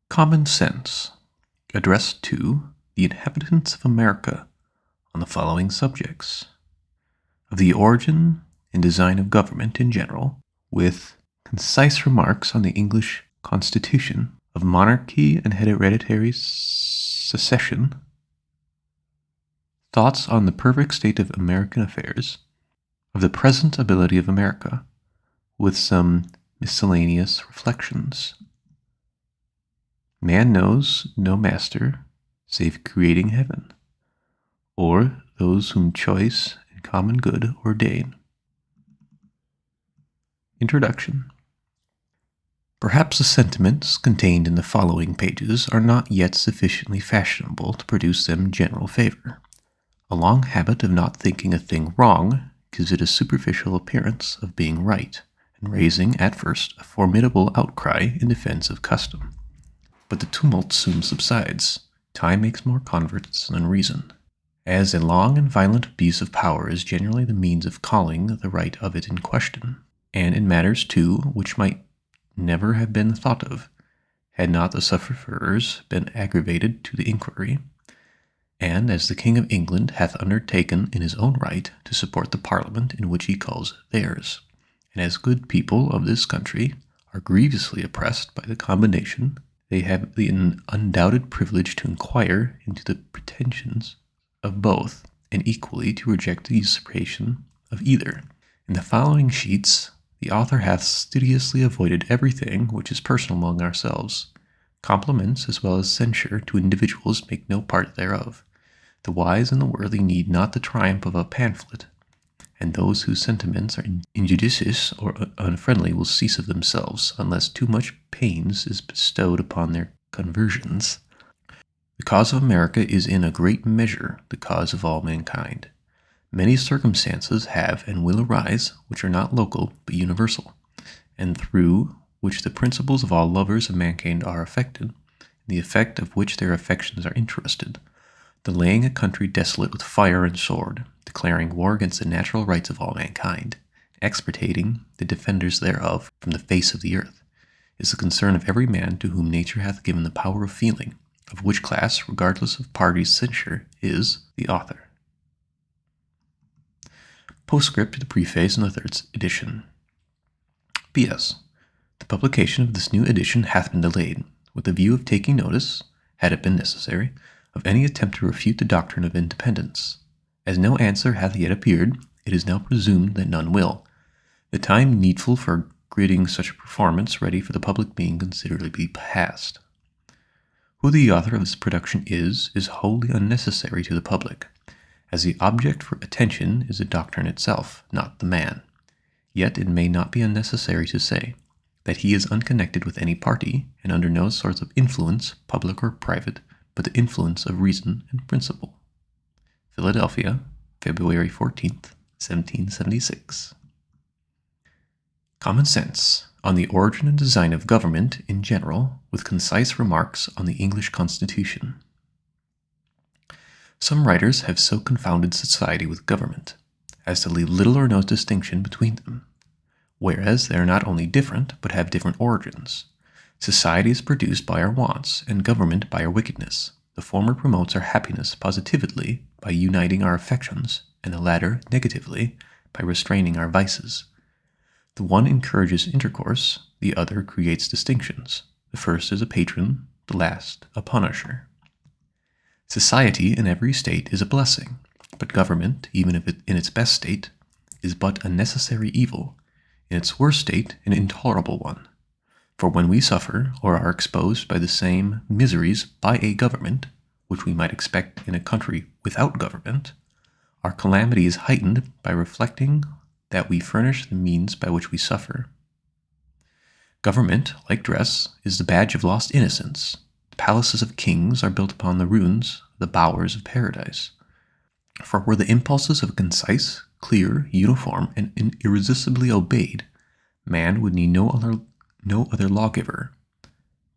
Common Sense, addressed to the inhabitants of America on the following subjects: of the origin and design of government in general, with concise remarks on the English Constitution, of monarchy and hereditary succession, thoughts on the perfect state of American affairs, of the present ability of America, with some miscellaneous reflections. Man knows no master save creating heaven, or those whom choice and common good ordain. Introduction. Perhaps the sentiments contained in the following pages are not yet sufficiently fashionable to produce them general favor. A long habit of not thinking a thing wrong gives it a superficial appearance of being right, and raising at first a formidable outcry in defense of custom. But the tumult soon subsides. Time makes more converts than reason. As a long and violent abuse of power is generally the means of calling the right of it in question, and in matters too which might never have been thought of, had not the sufferers been aggravated to the inquiry, and as the King of England hath undertaken in his own right to support the Parliament in which he calls theirs, and as good people of this country are grievously oppressed by the combination, they have the undoubted privilege to inquire into the pretensions of both, and equally to reject the usurpation of either. In the following sheets, the author hath studiously avoided everything which is personal among ourselves. Compliments as well as censure to individuals make no part thereof. The wise and the worthy need not the triumph of a pamphlet, and those whose sentiments are injudicious or unfriendly will cease of themselves, unless too much pains is bestowed upon their conversions. The cause of America is in a great measure the cause of all mankind. Many circumstances have and will arise which are not local but universal, and through which the principles of all lovers of mankind are affected, in the effect of which their affections are interested, the laying a country desolate with fire and sword, declaring war against the natural rights of all mankind, extirpating the defenders thereof from the face of the earth, is the concern of every man to whom nature hath given the power of feeling, of which class, regardless of party's censure, is the author. Postscript to the preface in the third edition. P.S. The publication of this new edition hath been delayed, with the view of taking notice, had it been necessary, of any attempt to refute the doctrine of independence. As no answer hath yet appeared, it is now presumed that none will, the time needful for getting such a performance ready for the public being considerably past. Who the author of this production is wholly unnecessary to the public, as the object for attention is the doctrine itself, not the man. Yet it may not be unnecessary to say that he is unconnected with any party, and under no sorts of influence, public or private, but the influence of reason and principle. Philadelphia, February 14th, 1776. Common Sense, on the origin and design of government in general, with concise remarks on the English Constitution. Some writers have so confounded society with government as to leave little or no distinction between them, whereas they are not only different, but have different origins. Society is produced by our wants, and government by our wickedness. The former promotes our happiness positively by uniting our affections, and the latter negatively by restraining our vices. The one encourages intercourse, the other creates distinctions. The first is a patron, the last a punisher. Society in every state is a blessing, but government, even if in its best state, is but a necessary evil, in its worst state an intolerable one. For when we suffer or are exposed by the same miseries by a government, which we might expect in a country without government, our calamity is heightened by reflecting that we furnish the means by which we suffer. Government, like dress, is the badge of lost innocence. The palaces of kings are built upon the ruins of the bowers of paradise. For were the impulses of a concise, clear, uniform, and irresistibly obeyed, man would need no other lawgiver.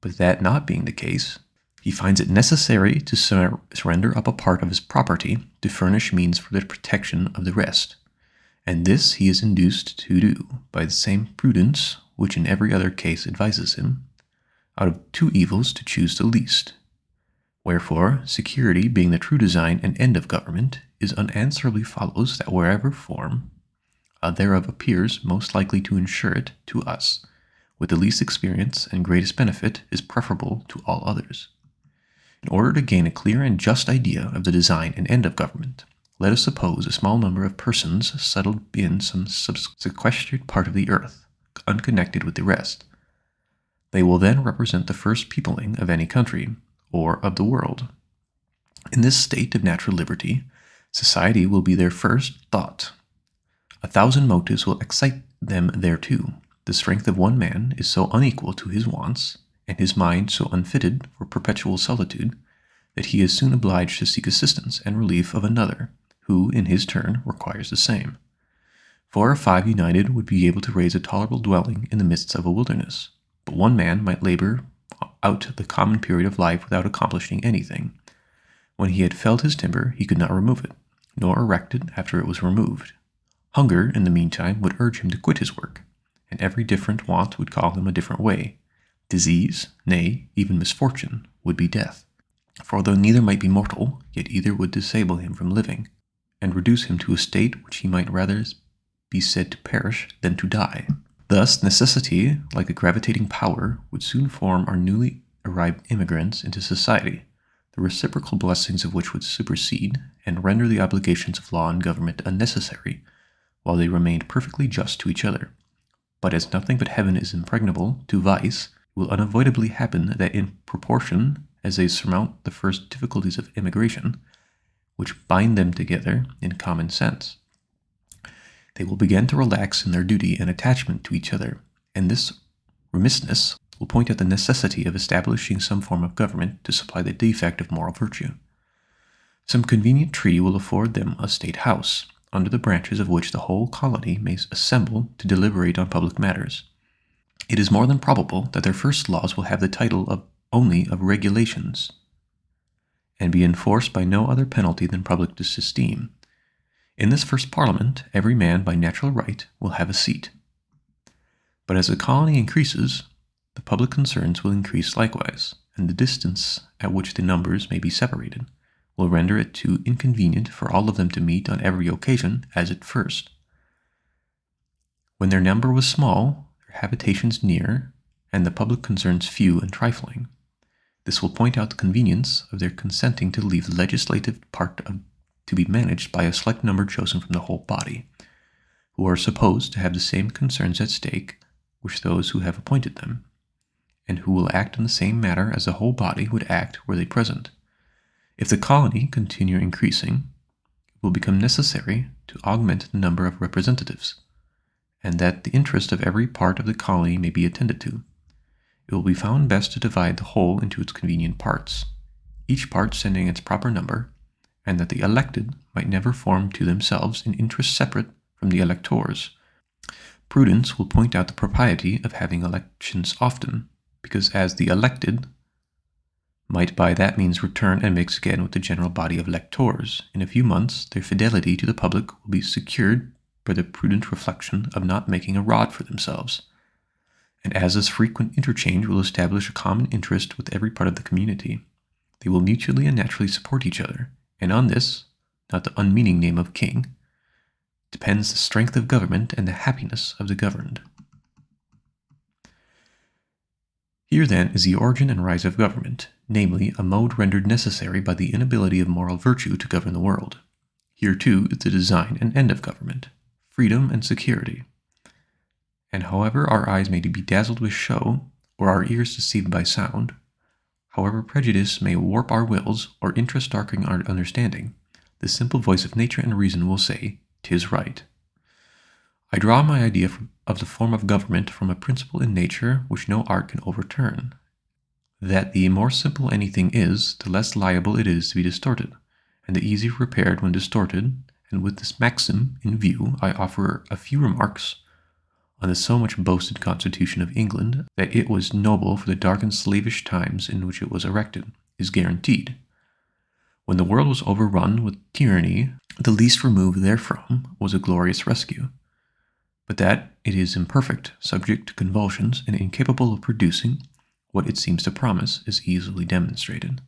But that not being the case, he finds it necessary to surrender up a part of his property to furnish means for the protection of the rest. And this he is induced to do by the same prudence which in every other case advises him, out of two evils to choose the least. Wherefore, security being the true design and end of government, it unanswerably follows that wherever form thereof appears most likely to ensure it to us, with the least experience and greatest benefit, is preferable to all others. In order to gain a clear and just idea of the design and end of government, let us suppose a small number of persons settled in some sequestered part of the earth, unconnected with the rest. They will then represent the first peopling of any country, or of the world. In this state of natural liberty, society will be their first thought. 1,000 motives will excite them thereto. The strength of one man is so unequal to his wants, and his mind so unfitted for perpetual solitude, that he is soon obliged to seek assistance and relief of another, who, in his turn, requires the same. 4 or 5 united would be able to raise a tolerable dwelling in the midst of a wilderness, but one man might labor out the common period of life without accomplishing anything. When he had felled his timber, he could not remove it, nor erect it after it was removed. Hunger, in the meantime, would urge him to quit his work, and every different want would call him a different way. Disease, nay, even misfortune, would be death. For although neither might be mortal, yet either would disable him from living, and reduce him to a state which he might rather be said to perish than to die. Thus, necessity, like a gravitating power, would soon form our newly arrived immigrants into society, the reciprocal blessings of which would supersede and render the obligations of law and government unnecessary, while they remained perfectly just to each other. But as nothing but heaven is impregnable to vice, it will unavoidably happen that in proportion as they surmount the first difficulties of immigration, which bind them together in common sense, they will begin to relax in their duty and attachment to each other, and this remissness will point out the necessity of establishing some form of government to supply the defect of moral virtue. Some convenient tree will afford them a state house, under the branches of which the whole colony may assemble to deliberate on public matters. It is more than probable that their first laws will have the title only of regulations, and be enforced by no other penalty than public disesteem. In this first parliament, every man by natural right will have a seat. But as the colony increases, the public concerns will increase likewise, and the distance at which the numbers may be separated will render it too inconvenient for all of them to meet on every occasion as at first. When their number was small, their habitations near, and the public concerns few and trifling, this will point out the convenience of their consenting to leave the legislative part to be managed by a select number chosen from the whole body, who are supposed to have the same concerns at stake which those who have appointed them, and who will act in the same manner as the whole body would act were they present. If the colony continue increasing, it will become necessary to augment the number of representatives, and that the interest of every part of the colony may be attended to. It will be found best to divide the whole into its convenient parts, each part sending its proper number, and that the elected might never form to themselves an interest separate from the electors. Prudence will point out the propriety of having elections often, because as the elected might by that means return and mix again with the general body of electors, in a few months their fidelity to the public will be secured by the prudent reflection of not making a rod for themselves. And as this frequent interchange will establish a common interest with every part of the community, they will mutually and naturally support each other, and on this, not the unmeaning name of king, depends the strength of government and the happiness of the governed. Here then is the origin and rise of government, namely, a mode rendered necessary by the inability of moral virtue to govern the world. Here too is the design and end of government, freedom and security. And however our eyes may be dazzled with show, or our ears deceived by sound, however prejudice may warp our wills, or interest darken our understanding, the simple voice of nature and reason will say, "'Tis right." I draw my idea of the form of government from a principle in nature which no art can overturn, that the more simple anything is, the less liable it is to be distorted, and the easier repaired when distorted, and with this maxim in view I offer a few remarks on the so much boasted Constitution of England, that it was noble for the dark and slavish times in which it was erected, is guaranteed. When the world was overrun with tyranny, the least remove therefrom was a glorious rescue. But that it is imperfect, subject to convulsions, and incapable of producing, what it seems to promise is easily demonstrated.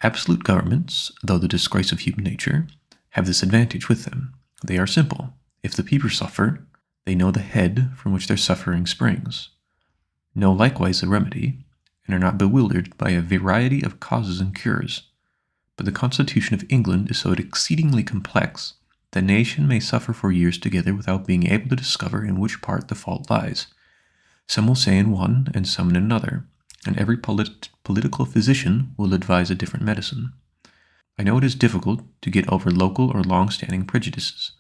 Absolute governments, though the disgrace of human nature, have this advantage with them. They are simple. If the people suffer, they know the head from which their suffering springs, know likewise the remedy, and are not bewildered by a variety of causes and cures. But the Constitution of England is so exceedingly complex that a nation may suffer for years together without being able to discover in which part the fault lies. Some will say in one, and some in another, and every political physician will advise a different medicine. I know it is difficult to get over local or long-standing prejudices,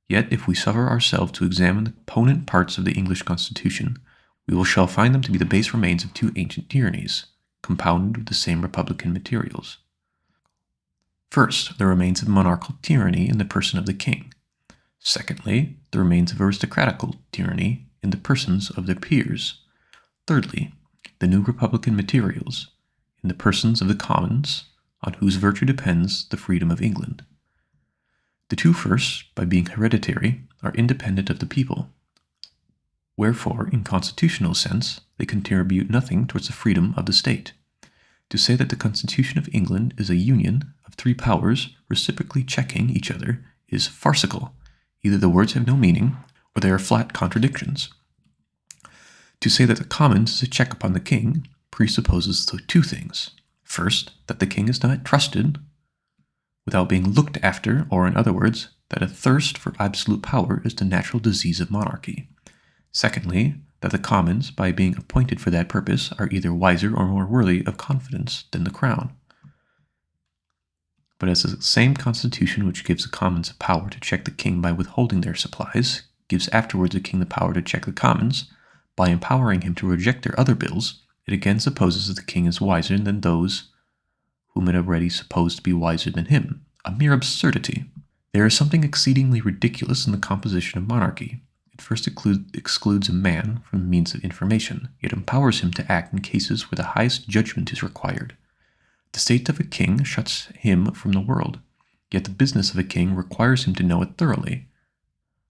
yet if we suffer ourselves to examine the component parts of the English Constitution, we shall find them to be the base remains of two ancient tyrannies, compounded with the same republican materials. First, the remains of monarchical tyranny in the person of the king. Secondly, the remains of aristocratical tyranny in the persons of their peers. Thirdly, the new republican materials in the persons of the commons, on whose virtue depends the freedom of England. The two first, by being hereditary, are independent of the people. Wherefore, in constitutional sense, they contribute nothing towards the freedom of the state. To say that the Constitution of England is a union of three powers reciprocally checking each other is farcical. Either the words have no meaning, or they are flat contradictions. To say that the Commons is a check upon the king presupposes two things. First, that the king is not trusted without being looked after, or in other words, that a thirst for absolute power is the natural disease of monarchy. Secondly, that the Commons, by being appointed for that purpose, are either wiser or more worthy of confidence than the Crown. But as the same Constitution which gives the Commons a power to check the king by withholding their supplies, gives afterwards the king the power to check the Commons, by empowering him to reject their other bills, it again supposes that the king is wiser than those whom it already supposed to be wiser than him. A mere absurdity. There is something exceedingly ridiculous in the composition of monarchy. It first excludes a man from the means of information, yet empowers him to act in cases where the highest judgment is required. The state of a king shuts him from the world, yet the business of a king requires him to know it thoroughly.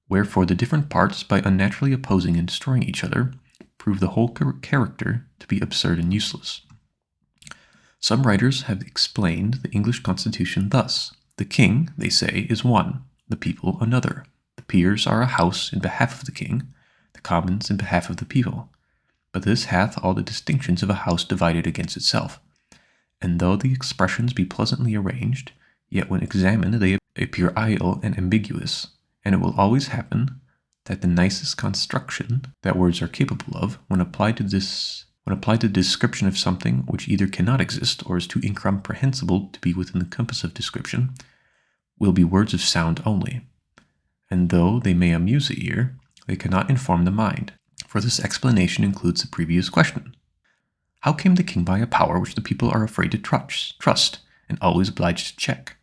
Wherefore the different parts, by unnaturally opposing and destroying each other, prove the whole character to be absurd and useless. Some writers have explained the English Constitution thus. The king, they say, is one, the people another. The peers are a house in behalf of the king, the commons in behalf of the people. But this hath all the distinctions of a house divided against itself. And though the expressions be pleasantly arranged, yet when examined they appear idle and ambiguous, and it will always happen that the nicest construction that words are capable of, when applied to the description of something which either cannot exist or is too incomprehensible to be within the compass of description, will be words of sound only. And though they may amuse the ear, they cannot inform the mind, for this explanation includes the previous question. How came the king by a power which the people are afraid to trust, and always obliged to check?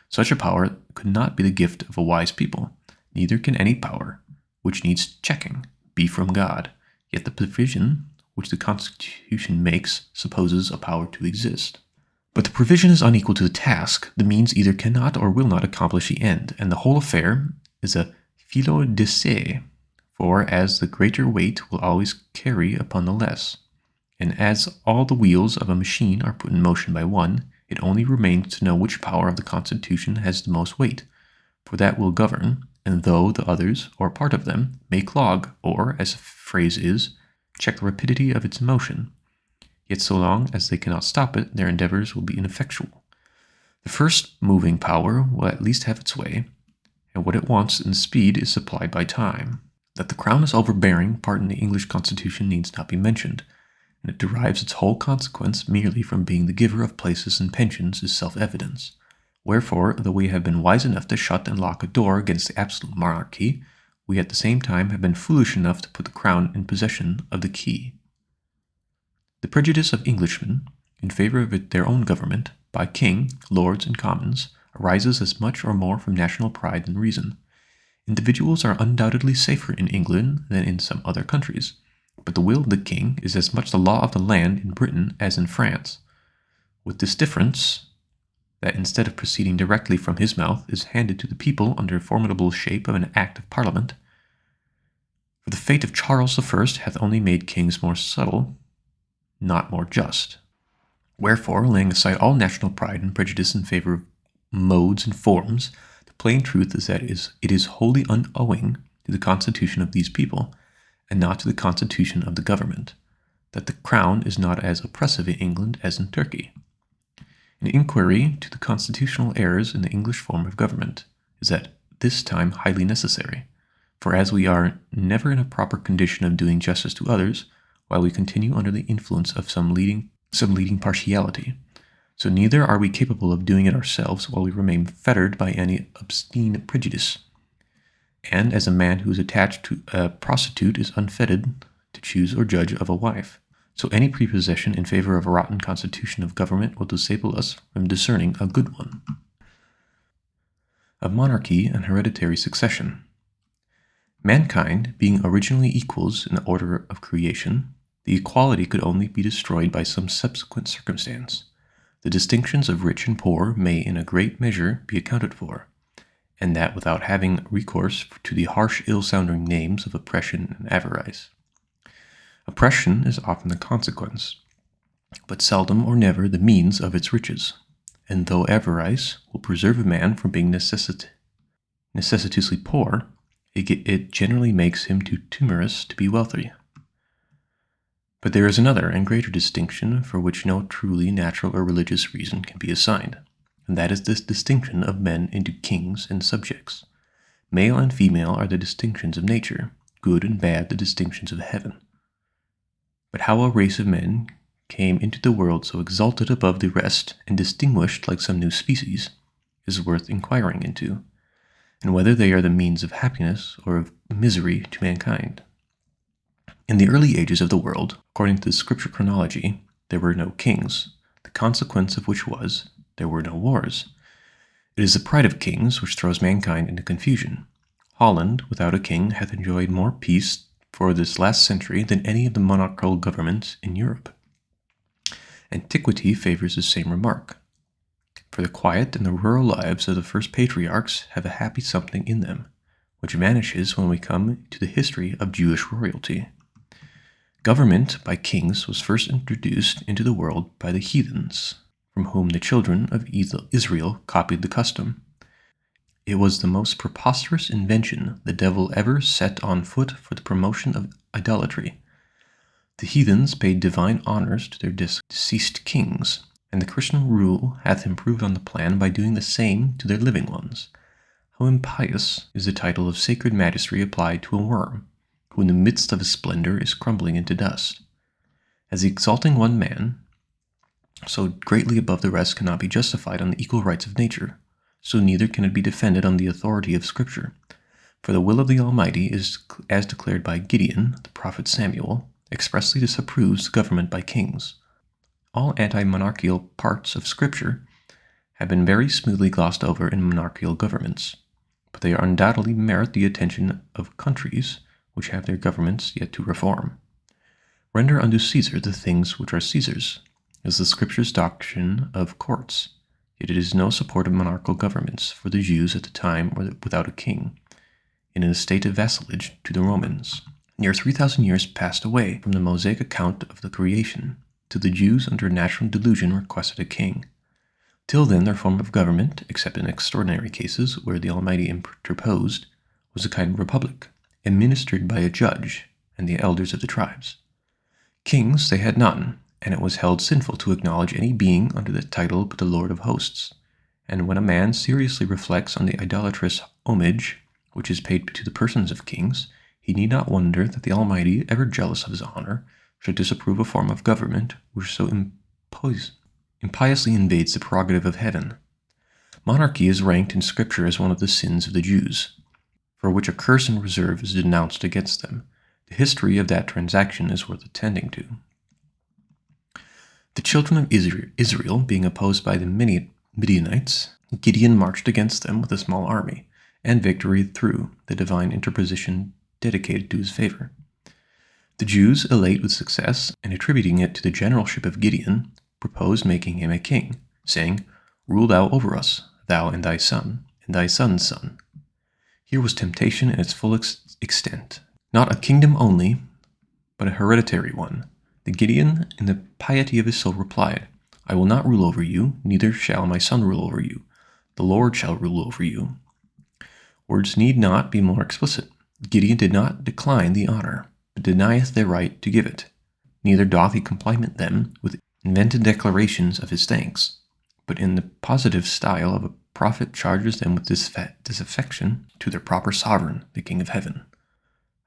Such a power could not be the gift of a wise people, neither can any power, which needs checking, be from God, yet the provision which the Constitution makes supposes a power to exist. But the provision is unequal to the task, the means either cannot or will not accomplish the end, and the whole affair is a filo de se, for as the greater weight will always carry upon the less, and as all the wheels of a machine are put in motion by one, it only remains to know which power of the Constitution has the most weight, for that will govern, and though the others, or part of them, may clog, or, as the phrase is, check the rapidity of its motion, yet so long as they cannot stop it, their endeavors will be ineffectual. The first moving power will at least have its way, and what it wants in speed is supplied by time. That the crown is overbearing part in the English Constitution needs not be mentioned, and it derives its whole consequence merely from being the giver of places and pensions is self-evidence. Wherefore, though we have been wise enough to shut and lock a door against the absolute monarchy, we at the same time have been foolish enough to put the crown in possession of the key. The prejudice of Englishmen in favor of their own government, by king, lords, and commons, arises as much or more from national pride than reason. Individuals are undoubtedly safer in England than in some other countries, but the will of the king is as much the law of the land in Britain as in France, with this difference, that instead of proceeding directly from his mouth, is handed to the people under a formidable shape of an Act of Parliament. For the fate of Charles I hath only made kings more subtle, not more just. Wherefore, laying aside all national pride and prejudice in favor of modes and forms, the plain truth is that it is wholly unowing to the constitution of these people, and not to the constitution of the government, that the crown is not as oppressive in England as in Turkey. An inquiry to the constitutional errors in the English form of government is at this time highly necessary, for as we are never in a proper condition of doing justice to others, while we continue under the influence of some leading partiality, so neither are we capable of doing it ourselves while we remain fettered by any obscene prejudice. And as a man who is attached to a prostitute is unfitted to choose or judge of a wife, so any prepossession in favor of a rotten constitution of government will disable us from discerning a good one. Of monarchy and hereditary succession. Mankind being originally equals in the order of creation, the equality could only be destroyed by some subsequent circumstance. The distinctions of rich and poor may in a great measure be accounted for, and that without having recourse to the harsh ill-sounding names of oppression and avarice. Oppression is often the consequence, but seldom or never the means of its riches, and though avarice will preserve a man from being necessitously poor, it generally makes him too timorous to be wealthy. But there is another and greater distinction for which no truly natural or religious reason can be assigned, and that is this distinction of men into kings and subjects. Male and female are the distinctions of nature, good and bad the distinctions of heaven. But how a race of men came into the world so exalted above the rest and distinguished like some new species is worth inquiring into, and whether they are the means of happiness or of misery to mankind. In the early ages of the world, according to the scripture chronology, there were no kings, the consequence of which was, there were no wars. It is the pride of kings which throws mankind into confusion. Holland, without a king, hath enjoyed more peace for this last century than any of the monarchical governments in Europe. Antiquity favors the same remark. For the quiet and the rural lives of the first patriarchs have a happy something in them, which vanishes when we come to the history of Jewish royalty. Government by kings was first introduced into the world by the heathens, from whom the children of Israel copied the custom. It was the most preposterous invention the devil ever set on foot for the promotion of idolatry. The heathens paid divine honors to their deceased kings, and the Christian rule hath improved on the plan by doing the same to their living ones. How impious is the title of sacred magistracy applied to a worm, who in the midst of his splendor is crumbling into dust. As exalting one man so greatly above the rest cannot be justified on the equal rights of nature, so neither can it be defended on the authority of Scripture. For the will of the Almighty is, as declared by Gideon, the prophet Samuel, expressly disapproves government by kings. All anti-monarchical parts of Scripture have been very smoothly glossed over in monarchical governments, but they undoubtedly merit the attention of countries which have their governments yet to reform. Render unto Caesar the things which are Caesar's, is the Scripture's doctrine of courts, yet it is no support of monarchical governments, for the Jews at the time were without a king, in a state of vassalage to the Romans. Near 3,000 years passed away from the Mosaic account of the creation, till the Jews under natural delusion requested a king. Till then their form of government, except in extraordinary cases where the Almighty interposed, was a kind of republic, administered by a judge and the elders of the tribes. Kings they had none, and it was held sinful to acknowledge any being under that title but the Lord of hosts. And when a man seriously reflects on the idolatrous homage which is paid to the persons of kings, he need not wonder that the Almighty, ever jealous of his honor, should disapprove a form of government which so impiously invades the prerogative of heaven. Monarchy is ranked in Scripture as one of the sins of the Jews, for which a curse and reserve is denounced against them. The history of that transaction is worth attending to. The children of Israel being opposed by the Midianites, Gideon marched against them with a small army, and victory through the divine interposition dedicated to his favor. The Jews, elate with success, and attributing it to the generalship of Gideon, proposed making him a king, saying, "Rule thou over us, thou and thy son, and thy son's son." Here was temptation in its full extent, not a kingdom only, but a hereditary one, The Gideon, in the piety of his soul, replied, I will not rule over you, neither shall my son rule over you. The Lord shall rule over you. Words need not be more explicit. Gideon did not decline the honor, but denieth their right to give it. Neither doth he compliment them with invented declarations of his thanks, but in the positive style of a prophet charges them with disaffection to their proper sovereign, the King of heaven.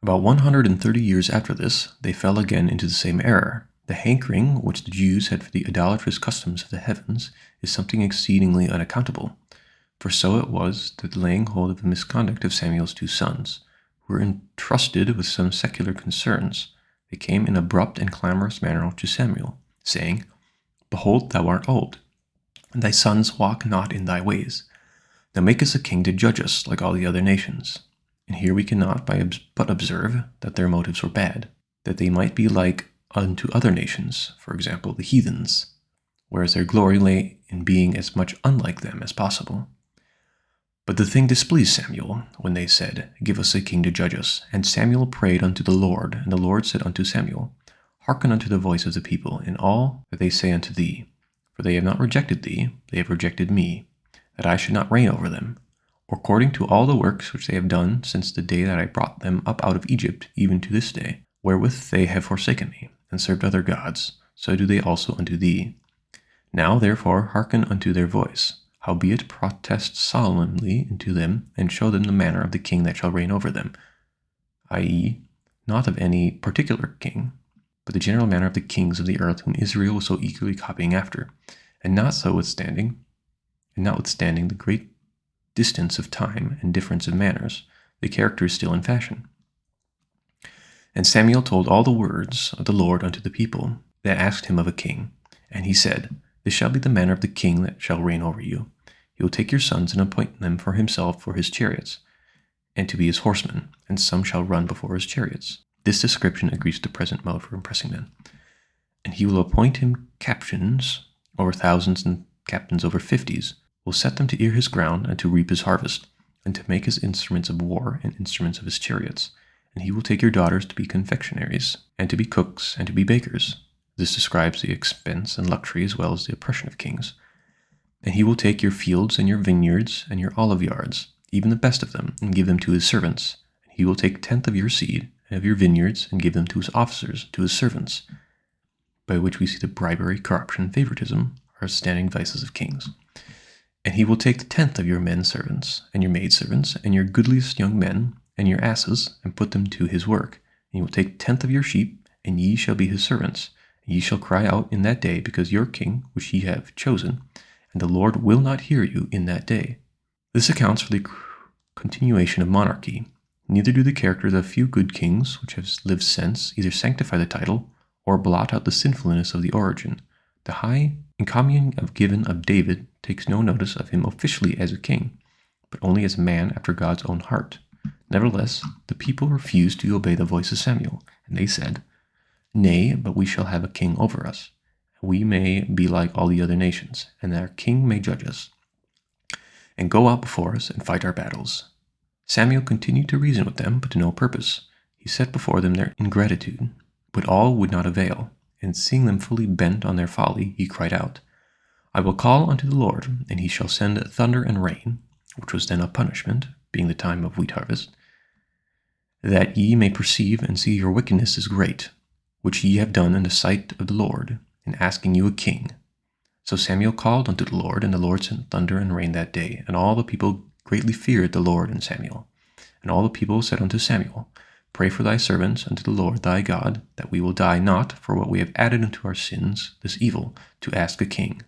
About 130 years after this, they fell again into the same error. The hankering which the Jews had for the idolatrous customs of the heavens is something exceedingly unaccountable, for so it was that laying hold of the misconduct of Samuel's 2 sons, who were entrusted with some secular concerns, they came in abrupt and clamorous manner to Samuel, saying, Behold, thou art old, and thy sons walk not in thy ways. Thou make us a king to judge us like all the other nations. And here we cannot but observe that their motives were bad, that they might be like unto other nations, for example, the heathens, whereas their glory lay in being as much unlike them as possible. But the thing displeased Samuel, when they said, Give us a king to judge us. And Samuel prayed unto the Lord, and the Lord said unto Samuel, Hearken unto the voice of the people in all that they say unto thee, for they have not rejected thee, they have rejected me, that I should not reign over them. According to all the works which they have done since the day that I brought them up out of Egypt, even to this day, wherewith they have forsaken me, and served other gods, so do they also unto thee. Now therefore hearken unto their voice, howbeit protest solemnly unto them, and show them the manner of the king that shall reign over them, i.e., not of any particular king, but the general manner of the kings of the earth whom Israel was so eagerly copying after, and notwithstanding the great distance of time and difference of manners, the character is still in fashion. And Samuel told all the words of the Lord unto the people that asked him of a king. And he said, This shall be the manner of the king that shall reign over you. He will take your sons and appoint them for himself for his chariots, and to be his horsemen, and some shall run before his chariots. This description agrees with the present mode for impressing men. And he will appoint him captains over thousands and captains over 50s, will set them to ear his ground and to reap his harvest, and to make his instruments of war and instruments of his chariots. And he will take your daughters to be confectionaries, and to be cooks, and to be bakers. This describes the expense and luxury as well as the oppression of kings. And he will take your fields and your vineyards and your olive yards, even the best of them, and give them to his servants. And he will take 1/10 of your seed and of your vineyards, and give them to his officers, to his servants, by which we see the bribery, corruption, and favoritism are standing vices of kings. And he will take the 1/10 of your men servants, and your maidservants, and your goodliest young men, and your asses, and put them to his work. And he will take 1/10 of your sheep, and ye shall be his servants. And ye shall cry out in that day, because your king, which ye have chosen, and the Lord will not hear you in that day. This accounts for the continuation of monarchy. Neither do the characters of few good kings, which have lived since, either sanctify the title, or blot out the sinfulness of the origin. The high encomium given of David takes no notice of him officially as a king, but only as a man after God's own heart. Nevertheless, the people refused to obey the voice of Samuel, and they said, Nay, but we shall have a king over us. We may be like all the other nations, and our king may judge us, and go out before us and fight our battles. Samuel continued to reason with them, but to no purpose. He set before them their ingratitude, but all would not avail, and seeing them fully bent on their folly, he cried out, I will call unto the Lord, and he shall send thunder and rain, which was then a punishment, being the time of wheat harvest, that ye may perceive and see your wickedness is great, which ye have done in the sight of the Lord, in asking you a king. So Samuel called unto the Lord, and the Lord sent thunder and rain that day, and all the people greatly feared the Lord and Samuel. And all the people said unto Samuel, Pray for thy servants unto the Lord thy God, that we will die not for what we have added unto our sins, this evil, to ask a king.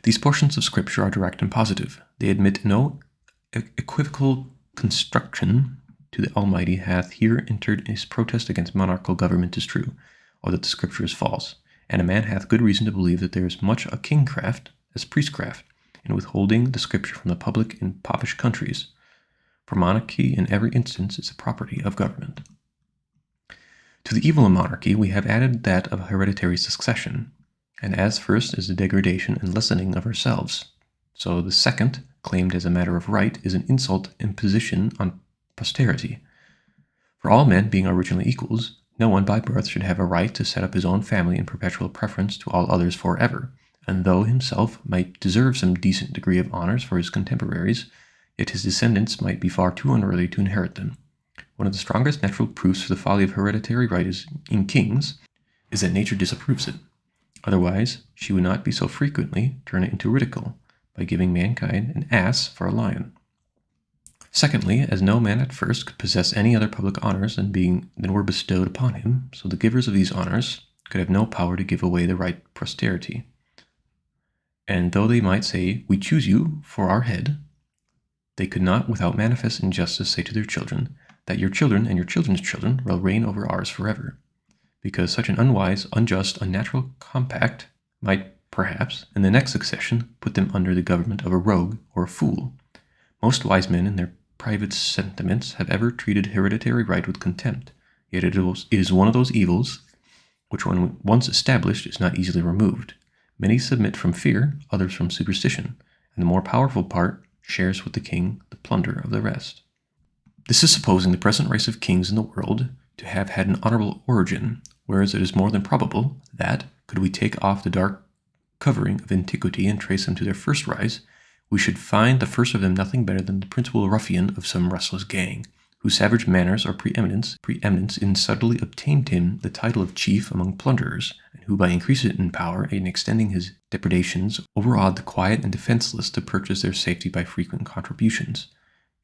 These portions of Scripture are direct and positive. They admit no equivocal construction. To the Almighty hath here entered his protest against monarchical government is true, or that the Scripture is false, and a man hath good reason to believe that there is much a kingcraft as priestcraft in withholding the Scripture from the public in popish countries, for monarchy in every instance is the property of government. To the evil of monarchy we have added that of hereditary succession, and as first is the degradation and lessening of ourselves, so the second, claimed as a matter of right, is an insult imposition on posterity. For all men being originally equals, No one by birth should have a right to set up his own family in perpetual preference to all others forever, and though himself might deserve some decent degree of honors for his contemporaries, yet his descendants might be far too unworthy to inherit them. One of the strongest natural proofs for the folly of hereditary right in kings is that nature disapproves it. Otherwise, she would not be so frequently turn it into ridicule by giving mankind an ass for a lion. Secondly, as no man at first could possess any other public honors than were bestowed upon him, so the givers of these honors could have no power to give away the right to posterity. And though they might say, "We choose you for our head," they could not without manifest injustice say to their children, that your children and your children's children will reign over ours forever, because such an unwise, unjust, unnatural compact might, perhaps, in the next succession, put them under the government of a rogue or a fool. Most wise men in their private sentiments have ever treated hereditary right with contempt, yet it is one of those evils which, when once established, is not easily removed. Many submit from fear, others from superstition, and the more powerful part shares with the king the plunder of the rest. This is supposing the present race of kings in the world to have had an honorable origin, whereas it is more than probable that, could we take off the dark covering of antiquity and trace them to their first rise, we should find the first of them nothing better than the principal ruffian of some restless gang, whose savage manners or preeminence in subtly obtained him the title of chief among plunderers, and who by increasing in power and extending his depredations overawed the quiet and defenseless to purchase their safety by frequent contributions.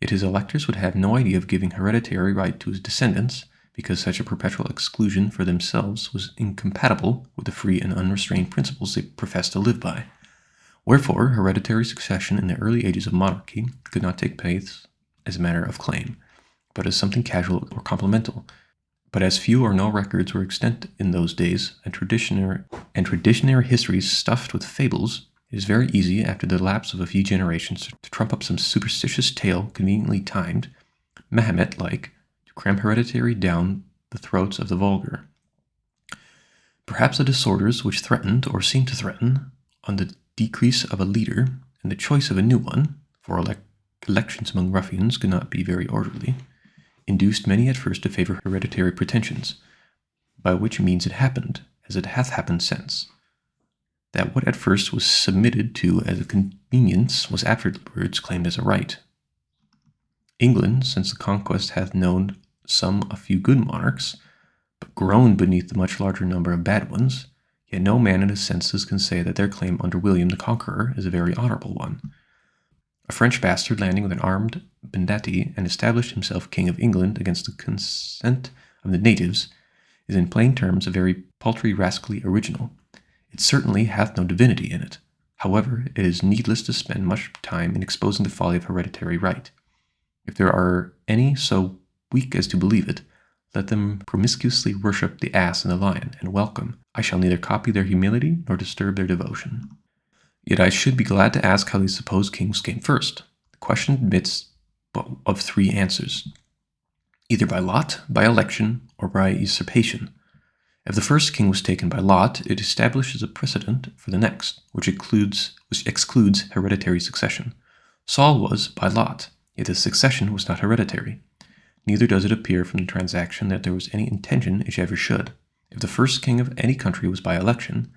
Yet his electors would have no idea of giving hereditary right to his descendants, because such a perpetual exclusion for themselves was incompatible with the free and unrestrained principles they professed to live by. Wherefore, hereditary succession in the early ages of monarchy could not take place as a matter of claim, but as something casual or complemental. But as few or no records were extant in those days, and traditionary histories stuffed with fables, it is very easy, after the lapse of a few generations, to trump up some superstitious tale conveniently timed, Mahomet-like, to cram hereditary down the throats of the vulgar. Perhaps the disorders which threatened, or seemed to threaten, on the decrease of a leader and the choice of a new one, for elections among ruffians could not be very orderly, induced many at first to favor hereditary pretensions, by which means it happened, as it hath happened since, that what at first was submitted to as a convenience was afterwards claimed as a right. England, since the conquest, hath known a few good monarchs, but groaned beneath the much larger number of bad ones. Yet no man in his senses can say that their claim under William the Conqueror is a very honorable one. A French bastard landing with an armed banditti and established himself king of England against the consent of the natives is in plain terms a very paltry rascally original. It certainly hath no divinity in it. However, it is needless to spend much time in exposing the folly of hereditary right. If there are any so weak as to believe it, let them promiscuously worship the ass and the lion, and welcome. I shall neither copy their humility nor disturb their devotion. Yet I should be glad to ask how these supposed kings came first. The question admits of three answers: either by lot, by election, or by usurpation. If the first king was taken by lot, it establishes a precedent for the next, which excludes hereditary succession. Saul was by lot, yet his succession was not hereditary. Neither does it appear from the transaction that there was any intention it ever should. If the first king of any country was by election,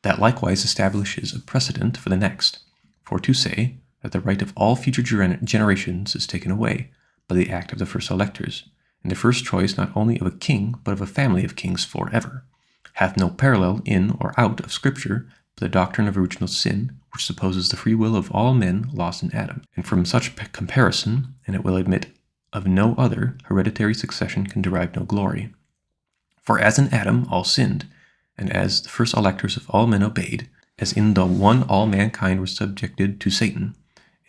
that likewise establishes a precedent for the next. For to say that the right of all future generations is taken away by the act of the first electors, and the first choice not only of a king, but of a family of kings forever, hath no parallel in or out of Scripture but the doctrine of original sin, which supposes the free will of all men lost in Adam. And from such comparison, and it will admit of no other, hereditary succession can derive no glory. For as in Adam all sinned, and as the first electors of all men obeyed, as in the one all mankind were subjected to Satan,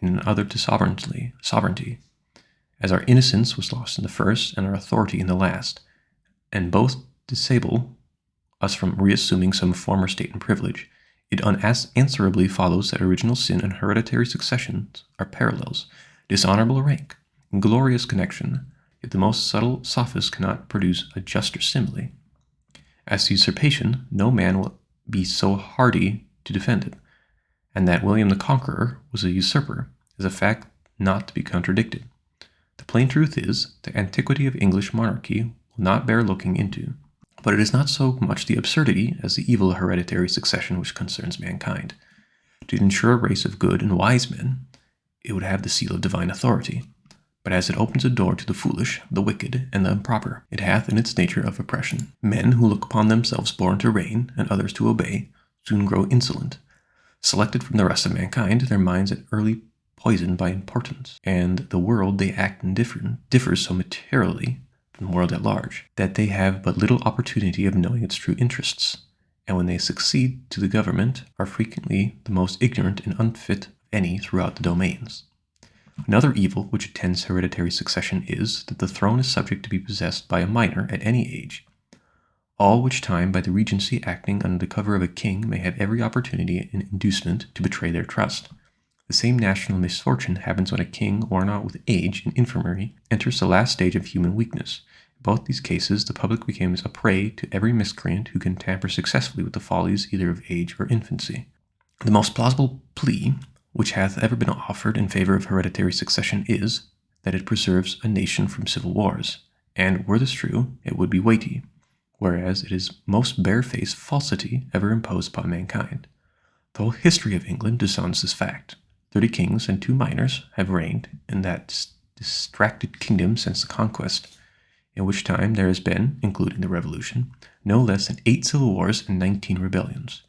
in another to sovereignty, as our innocence was lost in the first, and our authority in the last, and both disable us from reassuming some former state and privilege, it unanswerably follows that original sin and hereditary successions are parallels, dishonorable rank, and glorious connection, yet the most subtle sophist cannot produce a juster simile. As to usurpation, no man will be so hardy to defend it, and that William the Conqueror was a usurper is a fact not to be contradicted. The plain truth is, the antiquity of English monarchy will not bear looking into. But it is not so much the absurdity as the evil hereditary succession which concerns mankind. To ensure a race of good and wise men, it would have the seal of divine authority. But as it opens a door to the foolish, the wicked, and the improper, it hath in its nature of oppression. Men who look upon themselves born to reign, and others to obey, soon grow insolent. Selected from the rest of mankind, their minds at early poisoned by importance, and the world they act in differs so materially from the world at large, that they have but little opportunity of knowing its true interests, and when they succeed to the government, are frequently the most ignorant and unfit of any throughout the domains. Another evil which attends hereditary succession is, that the throne is subject to be possessed by a minor at any age, all which time by the regency acting under the cover of a king may have every opportunity and inducement to betray their trust. The same national misfortune happens when a king, worn out with age and infirmity, enters the last stage of human weakness. In both these cases, the public becomes a prey to every miscreant who can tamper successfully with the follies either of age or infancy. The most plausible plea which hath ever been offered in favor of hereditary succession is, that it preserves a nation from civil wars, and, were this true, it would be weighty, whereas it is most barefaced falsity ever imposed upon mankind. The whole history of England disowns this fact. 30 kings and 2 minors have reigned in that distracted kingdom since the conquest, in which time there has been, including the Revolution, no less than 8 civil wars and 19 rebellions.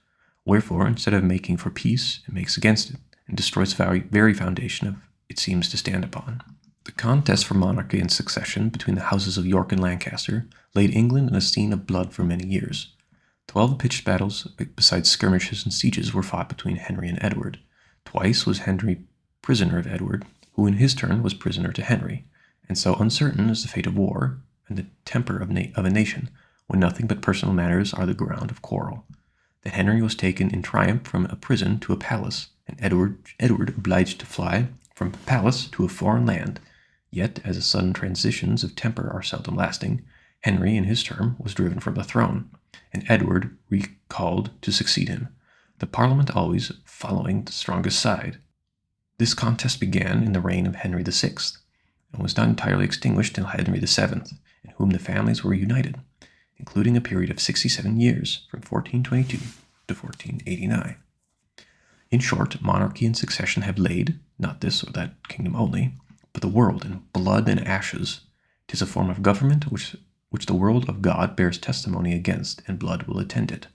Wherefore, instead of making for peace, it makes against it, and destroys the very foundation of it seems to stand upon. The contest for monarchy and succession between the houses of York and Lancaster laid England in a scene of blood for many years. 12 pitched battles, besides skirmishes and sieges, were fought between Henry and Edward. Twice was Henry prisoner of Edward, who in his turn was prisoner to Henry, and so uncertain is the fate of war and the temper of a nation, when nothing but personal matters are the ground of quarrel, that Henry was taken in triumph from a prison to a palace, and Edward obliged to fly from a palace to a foreign land. Yet, as the sudden transitions of temper are seldom lasting, Henry in his turn was driven from the throne, and Edward recalled to succeed him, the Parliament always following the strongest side. This contest began in the reign of Henry VI, and was not entirely extinguished until Henry VII, in whom the families were united, including a period of 67 years, from 1422 to 1489. In short, monarchy and succession have laid, not this or that kingdom only, but the world in blood and ashes. 'Tis a form of government which the world of God bears testimony against, and blood will attend it.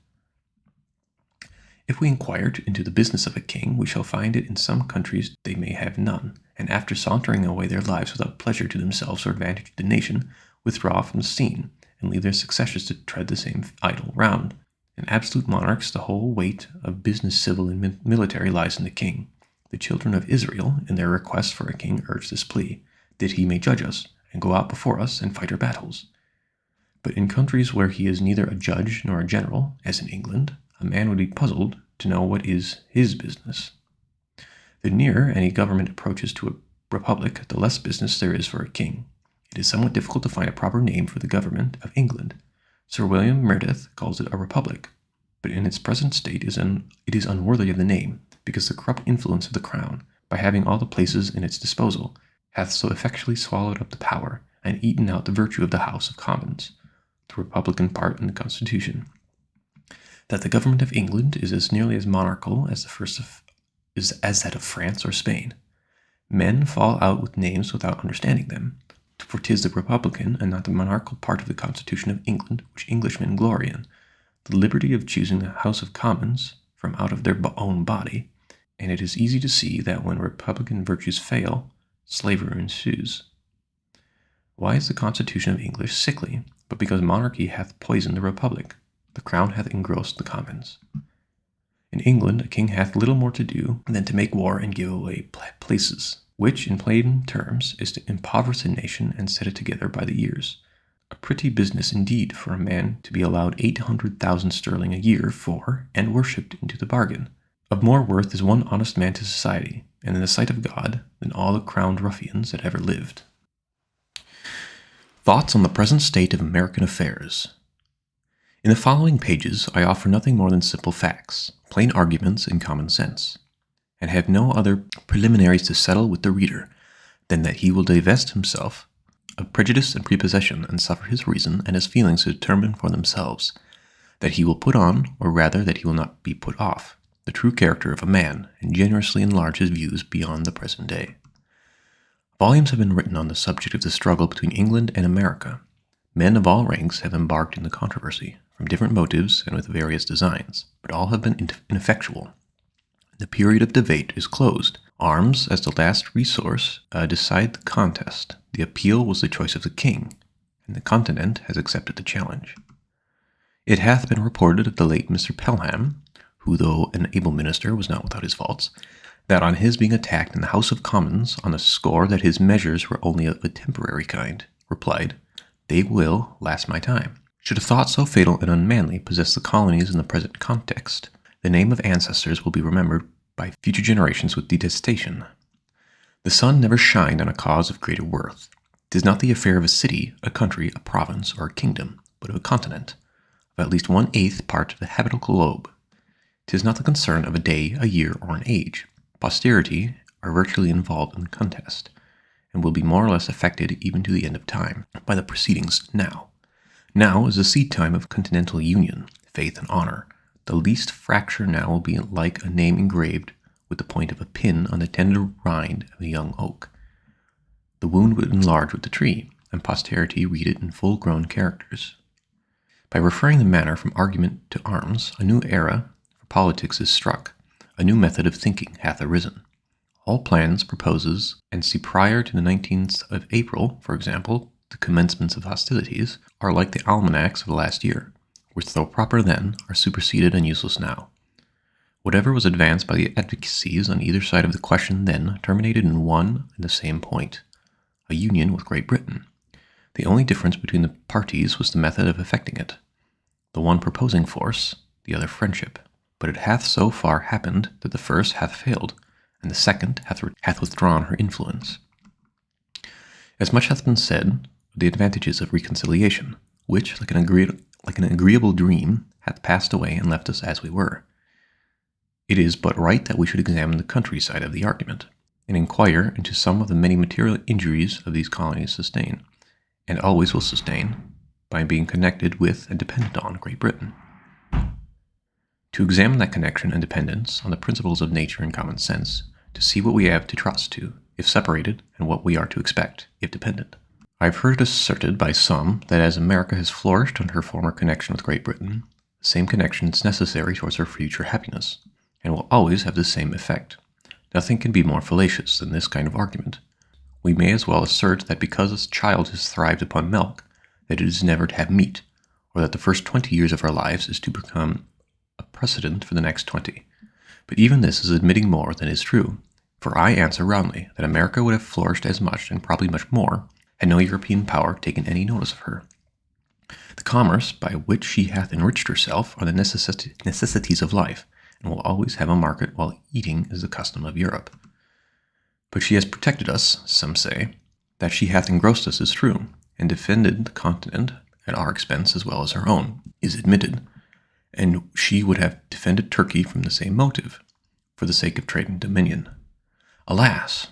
If we inquire into the business of a king, we shall find it in some countries they may have none, and after sauntering away their lives without pleasure to themselves or advantage to the nation, withdraw from the scene, and leave their successors to tread the same idle round. In absolute monarchs, the whole weight of business, civil, and military lies in the king. The children of Israel, in their request for a king, urge this plea, that he may judge us, and go out before us, and fight our battles. But in countries where he is neither a judge nor a general, as in England, a man would be puzzled to know what is his business. The nearer any government approaches to a republic, the less business there is for a king. It is somewhat difficult to find a proper name for the government of England. Sir William Meredith calls it a republic, but in its present state it is unworthy of the name, because the corrupt influence of the crown, by having all the places in its disposal, hath so effectually swallowed up the power, and eaten out the virtue of the House of Commons, the republican part in the Constitution, that the government of England is as nearly as monarchical as that of France or Spain. Men fall out with names without understanding them, for 'tis the republican and not the monarchical part of the Constitution of England which Englishmen glory in, the liberty of choosing the House of Commons from out of their own body, and it is easy to see that when republican virtues fail, slavery ensues. Why is the Constitution of English sickly? But because monarchy hath poisoned the republic, the crown hath engrossed the commons. In England, a king hath little more to do than to make war and give away places, which, in plain terms, is to impoverish a nation and set it together by the ears. A pretty business indeed for a man to be allowed 800,000 sterling a year for, and worshipped into the bargain. Of more worth is one honest man to society, and in the sight of God, than all the crowned ruffians that ever lived. Thoughts on the present state of American affairs. In the following pages, I offer nothing more than simple facts, plain arguments, and common sense, and have no other preliminaries to settle with the reader than that he will divest himself of prejudice and prepossession, and suffer his reason and his feelings to determine for themselves, that he will put on, or rather that he will not be put off, the true character of a man, and generously enlarge his views beyond the present day. Volumes have been written on the subject of the struggle between England and America. Men of all ranks have embarked in the controversy, from different motives and with various designs, but all have been ineffectual. The period of debate is closed. Arms, as the last resource, decide the contest. The appeal was the choice of the king, and the continent has accepted the challenge. It hath been reported of the late Mr. Pelham, who, though an able minister, was not without his faults, that on his being attacked in the House of Commons on the score that his measures were only of a temporary kind, replied, "They will last my time." Should a thought so fatal and unmanly possess the colonies in the present context, the name of ancestors will be remembered by future generations with detestation. The sun never shined on a cause of greater worth. 'Tis not the affair of a city, a country, a province, or a kingdom, but of a continent, of at least 1/8 part of the habitable globe. 'Tis not the concern of a day, a year, or an age. Posterity are virtually involved in the contest, and will be more or less affected even to the end of time by the proceedings now. Now is the seed time of continental union, faith, and honor. The least fracture now will be like a name engraved with the point of a pin on the tender rind of a young oak. The wound would enlarge with the tree, and posterity read it in full-grown characters. By referring the matter from argument to arms, a new era for politics is struck, a new method of thinking hath arisen. All plans, proposes, and see prior to the 19th of April, for example, the commencements of hostilities, are like the almanacs of the last year, which though proper then, are superseded and useless now. Whatever was advanced by the advocacies on either side of the question then terminated in one and the same point, a union with Great Britain. The only difference between the parties was the method of effecting it. The one proposing force, the other friendship. But it hath so far happened that the first hath failed, and the second hath withdrawn her influence. As much hath been said of the advantages of reconciliation, which, like an agreeable dream, hath passed away and left us as we were. It is but right that we should examine the country side of the argument, and inquire into some of the many material injuries of these colonies sustain, and always will sustain, by being connected with and dependent on Great Britain. To examine that connection and dependence on the principles of nature and common sense, to see what we have to trust to, if separated, and what we are to expect, if dependent. I have heard it asserted by some that as America has flourished under her former connection with Great Britain, the same connection is necessary towards her future happiness, and will always have the same effect. Nothing can be more fallacious than this kind of argument. We may as well assert that because a child has thrived upon milk, that it is never to have meat, or that the first 20 years of our lives is to become a precedent for the next 20. But even this is admitting more than is true, for I answer roundly that America would have flourished as much, and probably much more, had no European power taken any notice of her. The commerce by which she hath enriched herself are the necessities of life, and will always have a market while eating is the custom of Europe. But she has protected us, some say. That she hath engrossed us is true, and defended the continent at our expense as well as her own, is admitted, and she would have defended Turkey from the same motive, for the sake of trade and dominion. Alas!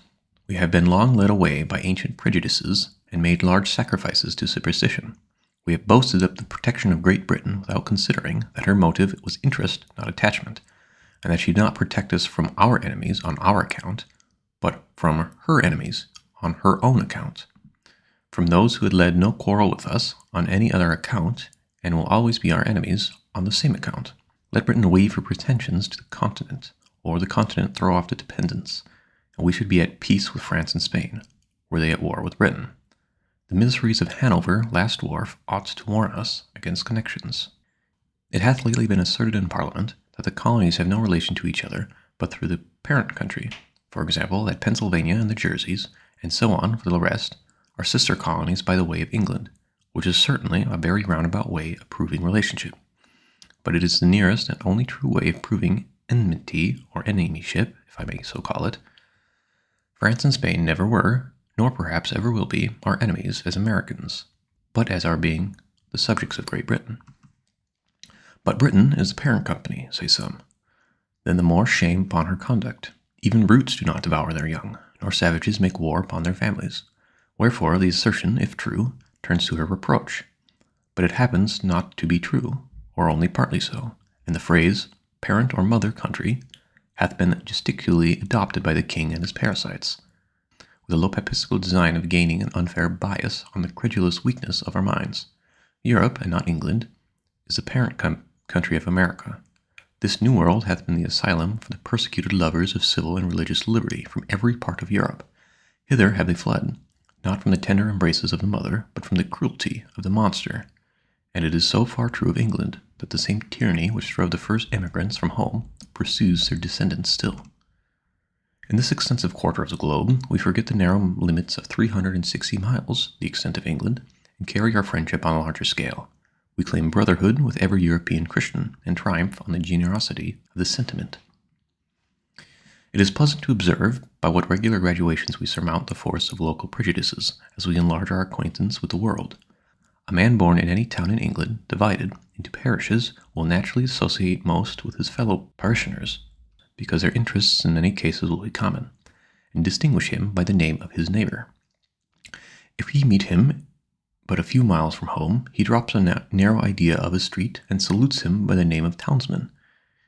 We have been long led away by ancient prejudices, and made large sacrifices to superstition. We have boasted of the protection of Great Britain without considering that her motive was interest, not attachment, and that she did not protect us from our enemies on our account, but from her enemies on her own account, from those who had led no quarrel with us on any other account, and will always be our enemies on the same account. Let Britain waive her pretensions to the continent, or the continent throw off the dependence, and we should be at peace with France and Spain, were they at war with Britain. The miseries of Hanover last war ought to warn us against connections. It hath lately been asserted in Parliament that the colonies have no relation to each other but through the parent country. For example, that Pennsylvania and the Jerseys, and so on for the rest, are sister colonies by the way of England, which is certainly a very roundabout way of proving relationship. But it is the nearest and only true way of proving enmity or enemyship, if I may so call it. France and Spain never were, nor perhaps ever will be, our enemies as Americans, but as our being the subjects of Great Britain. But Britain is the parent company, say some. Then the more shame upon her conduct. Even brutes do not devour their young, nor savages make war upon their families. Wherefore the assertion, if true, turns to her reproach. But it happens not to be true, or only partly so, and the phrase, parent or mother country, hath been gestically adopted by the king and his parasites, with a low papistical design of gaining an unfair bias on the credulous weakness of our minds. Europe, and not England, is the parent country of America. This new world hath been the asylum for the persecuted lovers of civil and religious liberty from every part of Europe. Hither have they fled, not from the tender embraces of the mother, but from the cruelty of the monster. And it is so far true of England, that the same tyranny which drove the first emigrants from home pursues their descendants still. In this extensive quarter of the globe, we forget the narrow limits of 360 miles, the extent of England, and carry our friendship on a larger scale. We claim brotherhood with every European Christian, and triumph on the generosity of the sentiment. It is pleasant to observe by what regular graduations we surmount the force of local prejudices as we enlarge our acquaintance with the world. A man born in any town in England, divided into parishes, will naturally associate most with his fellow parishioners, because their interests in many cases will be common, and distinguish him by the name of his neighbor. If he meet him but a few miles from home, he drops a narrow idea of a street and salutes him by the name of townsman.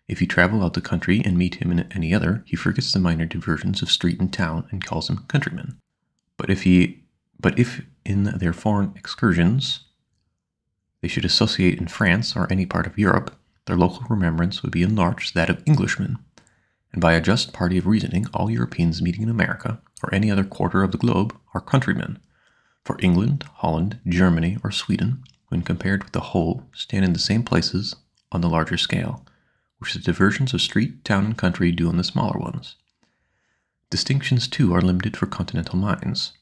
If you travel out the country and meet him in any other, he forgets the minor diversions of street and town and calls him countryman. But if in their foreign excursions they should associate in France or any part of Europe, their local remembrance would be enlarged to that of Englishmen, and by a just party of reasoning, all Europeans meeting in America or any other quarter of the globe are countrymen. For England, Holland, Germany, or Sweden, when compared with the whole, stand in the same places on the larger scale, which the diversions of street, town, and country do on the smaller ones. Distinctions, too, are limited for continental minds.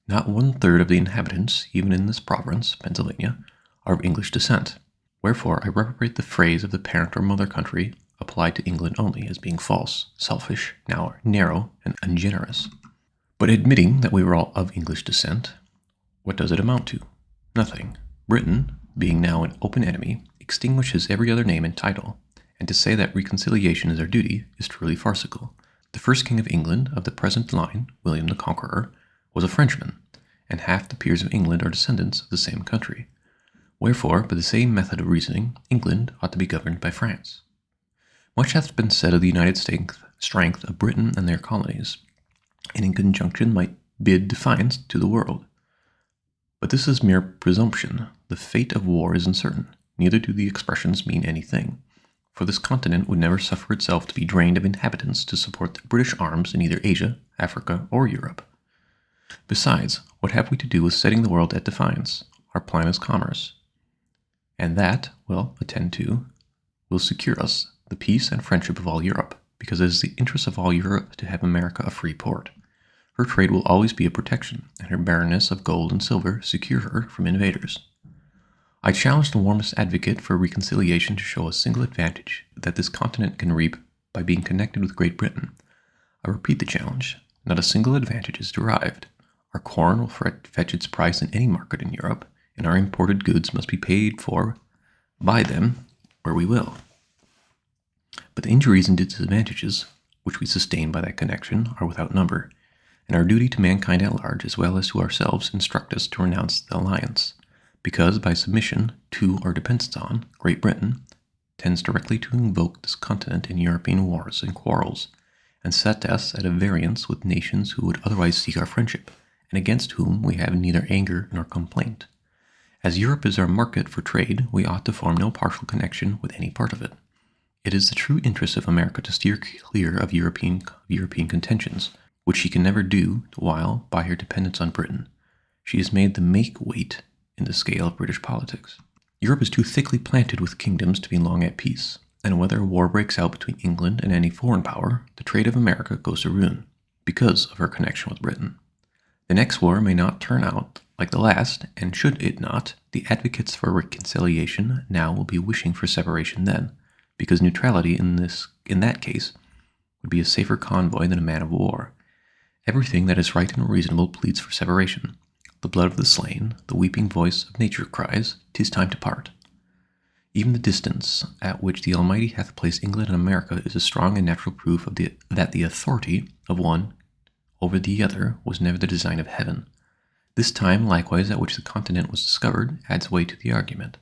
Not 1/3 of the inhabitants, even in this province, Pennsylvania, are of English descent. Wherefore I reprobate the phrase of the parent or mother country applied to England only as being false, selfish, narrow, and ungenerous. But admitting that we were all of English descent, what does it amount to? Nothing. Britain, being now an open enemy, extinguishes every other name and title, and to say that reconciliation is our duty is truly farcical. The first king of England of the present line, William the Conqueror, was a Frenchman, and half the peers of England are descendants of the same country. Wherefore, by the same method of reasoning, England ought to be governed by France. Much hath been said of the united strength of Britain and their colonies, and in conjunction might bid defiance to the world. But this is mere presumption. The fate of war is uncertain, neither do the expressions mean anything, for this continent would never suffer itself to be drained of inhabitants to support the British arms in either Asia, Africa, or Europe. Besides, what have we to do with setting the world at defiance? Our plan is commerce, and that, will secure us the peace and friendship of all Europe, because it is the interest of all Europe to have America a free port. Her trade will always be a protection, and her barrenness of gold and silver secure her from invaders. I challenge the warmest advocate for reconciliation to show a single advantage that this continent can reap by being connected with Great Britain. I repeat the challenge. Not a single advantage is derived. Our corn will fetch its price in any market in Europe, and our imported goods must be paid for by them where we will. But the injuries and disadvantages which we sustain by that connection are without number, and our duty to mankind at large as well as to ourselves instruct us to renounce the alliance, because by submission to or dependence on Great Britain tends directly to invoke this continent in European wars and quarrels, and set us at a variance with nations who would otherwise seek our friendship, and against whom we have neither anger nor complaint. As Europe is our market for trade, we ought to form no partial connection with any part of it. It is the true interest of America to steer clear of European contentions, which she can never do while, by her dependence on Britain, she is made the make-weight in the scale of British politics. Europe is too thickly planted with kingdoms to be long at peace, and whether a war breaks out between England and any foreign power, the trade of America goes to ruin, because of her connection with Britain. The next war may not turn out like the last, and should it not, the advocates for reconciliation now will be wishing for separation then, because neutrality in that case would be a safer convoy than a man of war. Everything that is right and reasonable pleads for separation. The blood of the slain, the weeping voice of nature cries, "'Tis time to part." Even the distance at which the Almighty hath placed England and America is a strong and natural proof that the authority of one over the other was never the design of heaven. This time, likewise, at which the continent was discovered adds weight to the argument,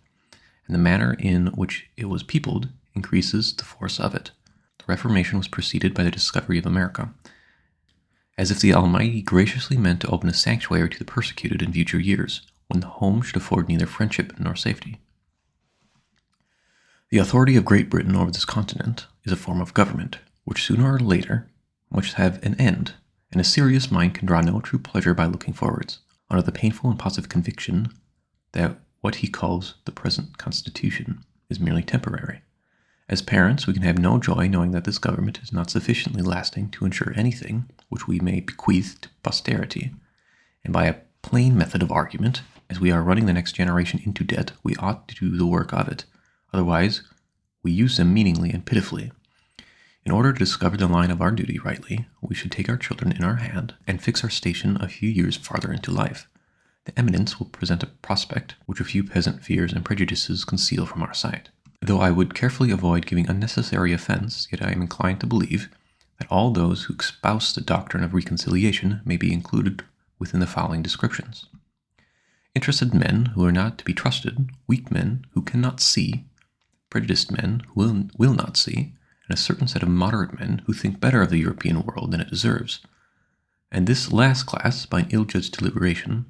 and the manner in which it was peopled increases the force of it. The Reformation was preceded by the discovery of America, as if the Almighty graciously meant to open a sanctuary to the persecuted in future years, when the home should afford neither friendship nor safety. The authority of Great Britain over this continent is a form of government, which sooner or later must have an end, and a serious mind can draw no true pleasure by looking forwards, under the painful and positive conviction that what he calls the present Constitution is merely temporary. As parents, we can have no joy knowing that this government is not sufficiently lasting to ensure anything which we may bequeath to posterity, and by a plain method of argument, as we are running the next generation into debt, we ought to do the work of it. Otherwise, we use them meaningly and pitifully. In order to discover the line of our duty rightly, we should take our children in our hand and fix our station a few years farther into life. The eminence will present a prospect which a few peasant fears and prejudices conceal from our sight. Though I would carefully avoid giving unnecessary offense, yet I am inclined to believe that all those who espouse the doctrine of reconciliation may be included within the following descriptions: interested men who are not to be trusted, weak men who cannot see, prejudiced men who will not see, and a certain set of moderate men who think better of the European world than it deserves. And this last class, by an ill-judged deliberation,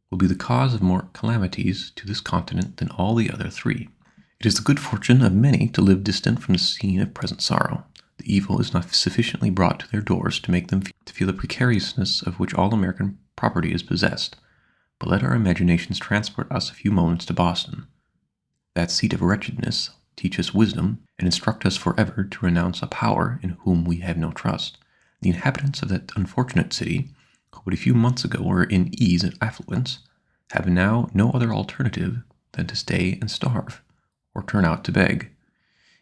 will be the cause of more calamities to this continent than all the other three. It is the good fortune of many to live distant from the scene of present sorrow. The evil is not sufficiently brought to their doors to make them feel the precariousness of which all American property is possessed. But let our imaginations transport us a few moments to Boston, that seat of wretchedness, teach us wisdom, and instruct us forever to renounce a power in whom we have no trust. The inhabitants of that unfortunate city, who but a few months ago were in ease and affluence, have now no other alternative than to stay and starve, or turn out to beg.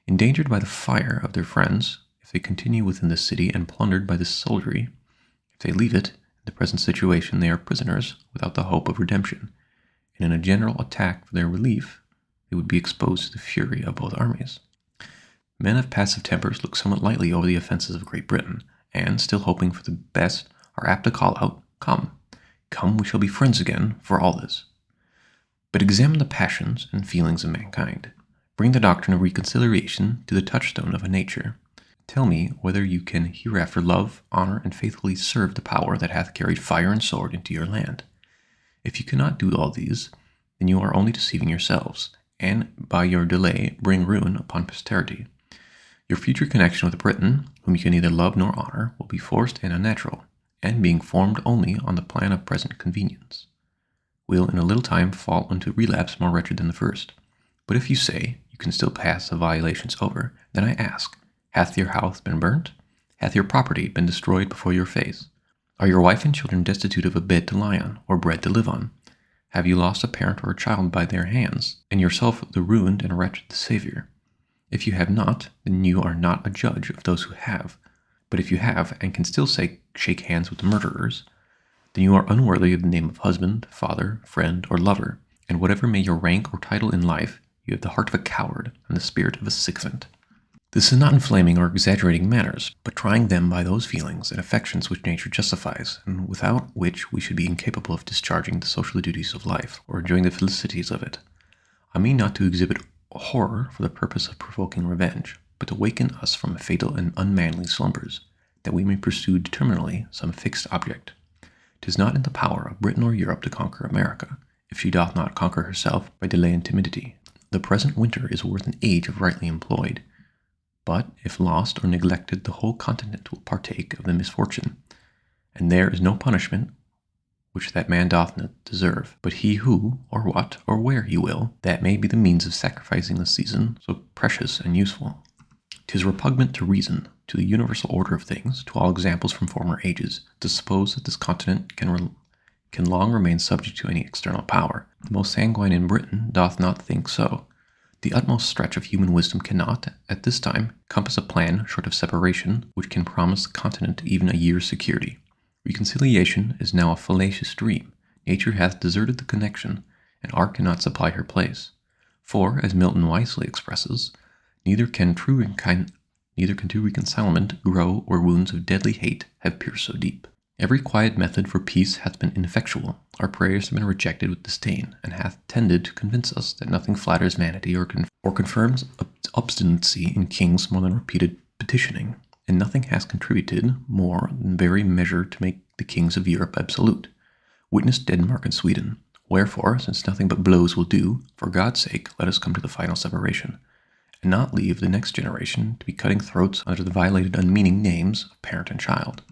Endangered by the fire of their friends, if they continue within the city, and plundered by the soldiery, if they leave it, in the present situation they are prisoners without the hope of redemption, and in a general attack for their relief, they would be exposed to the fury of both armies. Men of passive tempers look somewhat lightly over the offenses of Great Britain, and, still hoping for the best, are apt to call out, "Come, come, we shall be friends again for all this." But examine the passions and feelings of mankind. Bring the doctrine of reconciliation to the touchstone of a nature. Tell me whether you can hereafter love, honor, and faithfully serve the power that hath carried fire and sword into your land. If you cannot do all these, then you are only deceiving yourselves, and by your delay bring ruin upon posterity. Your future connection with Britain, whom you can neither love nor honor, will be forced and unnatural, and being formed only on the plan of present convenience, will in a little time fall into relapse more wretched than the first. But if you say you can still pass the violations over, then I ask, hath your house been burnt? Hath your property been destroyed before your face? Are your wife and children destitute of a bed to lie on, or bread to live on? Have you lost a parent or a child by their hands, and yourself the ruined and wretched the Savior? If you have not, then you are not a judge of those who have. But if you have, and can still shake hands with the murderers, then you are unworthy of the name of husband, father, friend, or lover, and whatever may your rank or title in life, you have the heart of a coward and the spirit of a sycophant. This is not inflaming or exaggerating matters, but trying them by those feelings and affections which nature justifies, and without which we should be incapable of discharging the social duties of life, or enjoying the felicities of it. I mean not to exhibit horror for the purpose of provoking revenge, but to waken us from fatal and unmanly slumbers, that we may pursue determinately some fixed object. 'Tis not in the power of Britain or Europe to conquer America, if she doth not conquer herself by delay and timidity. The present winter is worth an age if rightly employed, but if lost or neglected, the whole continent will partake of the misfortune, and there is no punishment which that man doth not deserve, but he who, or what, or where he will, that may be the means of sacrificing the season so precious and useful. 'Tis repugnant to reason, to the universal order of things, to all examples from former ages, to suppose that this continent can long remain subject to any external power. The most sanguine in Britain doth not think so. The utmost stretch of human wisdom cannot, at this time, compass a plan short of separation which can promise the continent even a year's security. Reconciliation is now a fallacious dream. Nature hath deserted the connection, and art cannot supply her place. For, as Milton wisely expresses, neither can true reconcilement grow where wounds of deadly hate have pierced so deep. Every quiet method for peace hath been ineffectual. Our prayers have been rejected with disdain, and hath tended to convince us that nothing flatters vanity or confirms obstinacy in kings more than repeated petitioning, and nothing has contributed more than very measure to make the kings of Europe absolute. Witness Denmark and Sweden. Wherefore, since nothing but blows will do, for God's sake, let us come to the final separation, and not leave the next generation to be cutting throats under the violated unmeaning names of parent and child.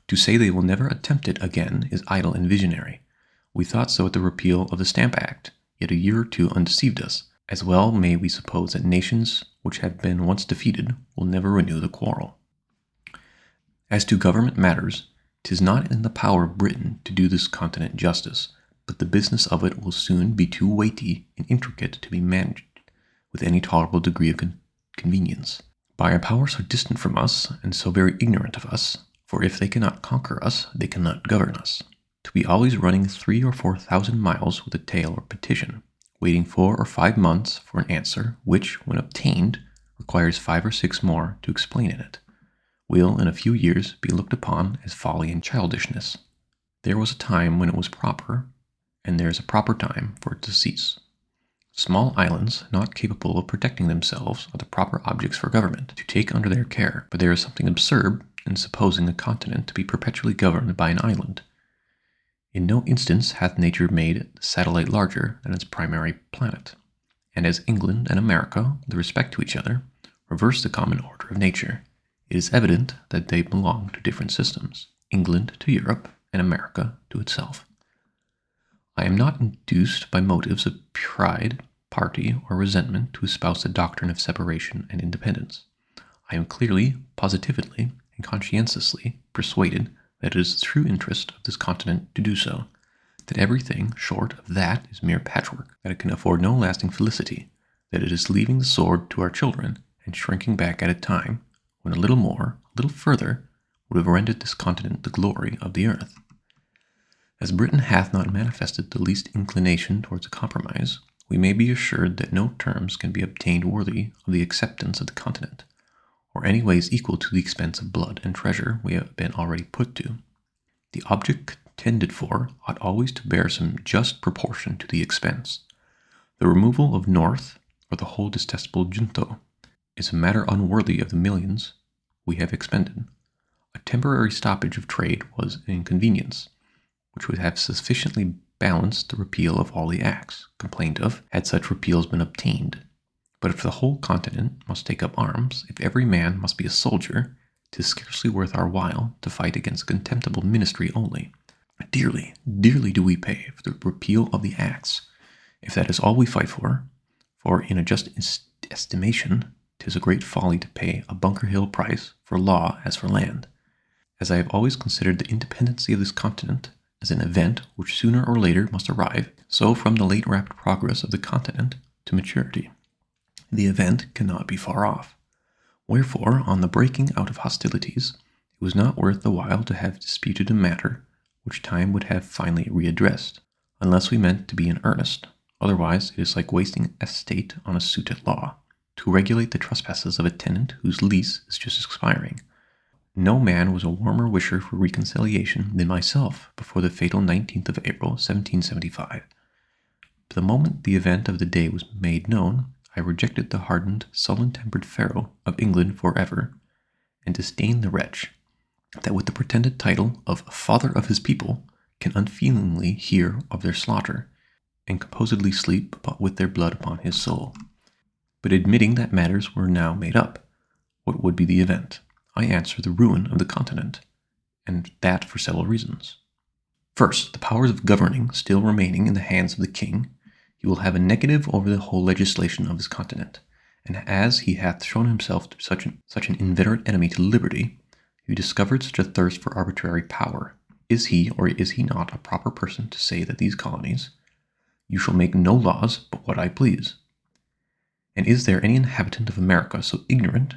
To say they will never attempt it again is idle and visionary. We thought so at the repeal of the Stamp Act, yet a year or two undeceived us. As well may we suppose that nations which have been once defeated will never renew the quarrel. As to government matters, 'tis not in the power of Britain to do this continent justice, but the business of it will soon be too weighty and intricate to be managed with any tolerable degree of convenience. By a power so distant from us, and so very ignorant of us, for if they cannot conquer us, they cannot govern us. To be always running 3,000 or 4,000 miles with a tale or petition, waiting 4 or 5 months for an answer, which, when obtained, requires 5 or 6 more to explain in it, will in a few years be looked upon as folly and childishness. There was a time when it was proper, and there is a proper time for it to cease. Small islands, not capable of protecting themselves, are the proper objects for government to take under their care, but there is something absurd in supposing a continent to be perpetually governed by an island. In no instance hath nature made the satellite larger than its primary planet, and as England and America, with respect to each other, reverse the common order of nature, it is evident that they belong to different systems, England to Europe, and America to itself. I am not induced by motives of pride, party, or resentment to espouse the doctrine of separation and independence. I am clearly, positively, and conscientiously persuaded that it is the true interest of this continent to do so, that everything short of that is mere patchwork, that it can afford no lasting felicity, that it is leaving the sword to our children, and shrinking back at a time when a little more, a little further, would have rendered this continent the glory of the earth. As Britain hath not manifested the least inclination towards a compromise, we may be assured that no terms can be obtained worthy of the acceptance of the continent, or any ways equal to the expense of blood and treasure we have been already put to. The object contended for ought always to bear some just proportion to the expense. The removal of North, or the whole detestable junto, is a matter unworthy of the millions we have expended. A temporary stoppage of trade was an inconvenience, which would have sufficiently balanced the repeal of all the acts complained of, had such repeals been obtained. But if the whole continent must take up arms, if every man must be a soldier, 'tis scarcely worth our while to fight against a contemptible ministry only. Dearly, dearly do we pay for the repeal of the acts, if that is all we fight for in a just estimation, 'tis a great folly to pay a Bunker Hill price for law as for land. As I have always considered the independency of this continent as an event which sooner or later must arrive, so from the late rapid progress of the continent to maturity, the event cannot be far off. Wherefore, on the breaking out of hostilities, it was not worth the while to have disputed a matter which time would have finally readdressed, unless we meant to be in earnest. Otherwise, it is like wasting estate on a suit at law, to regulate the trespasses of a tenant whose lease is just expiring. No man was a warmer wisher for reconciliation than myself before the fatal 19th of April, 1775. But the moment the event of the day was made known, I rejected the hardened, sullen-tempered Pharaoh of England forever, and disdained the wretch that with the pretended title of Father of his People can unfeelingly hear of their slaughter, and composedly sleep with their blood upon his soul. But admitting that matters were now made up, what would be the event? I answer, the ruin of the continent, and that for several reasons. First, the powers of governing still remaining in the hands of the king, he will have a negative over the whole legislation of this continent, and as he hath shown himself to be such an inveterate enemy to liberty, who discovered such a thirst for arbitrary power, is he or is he not a proper person to say that these colonies, you shall make no laws but what I please? And is there any inhabitant of America so ignorant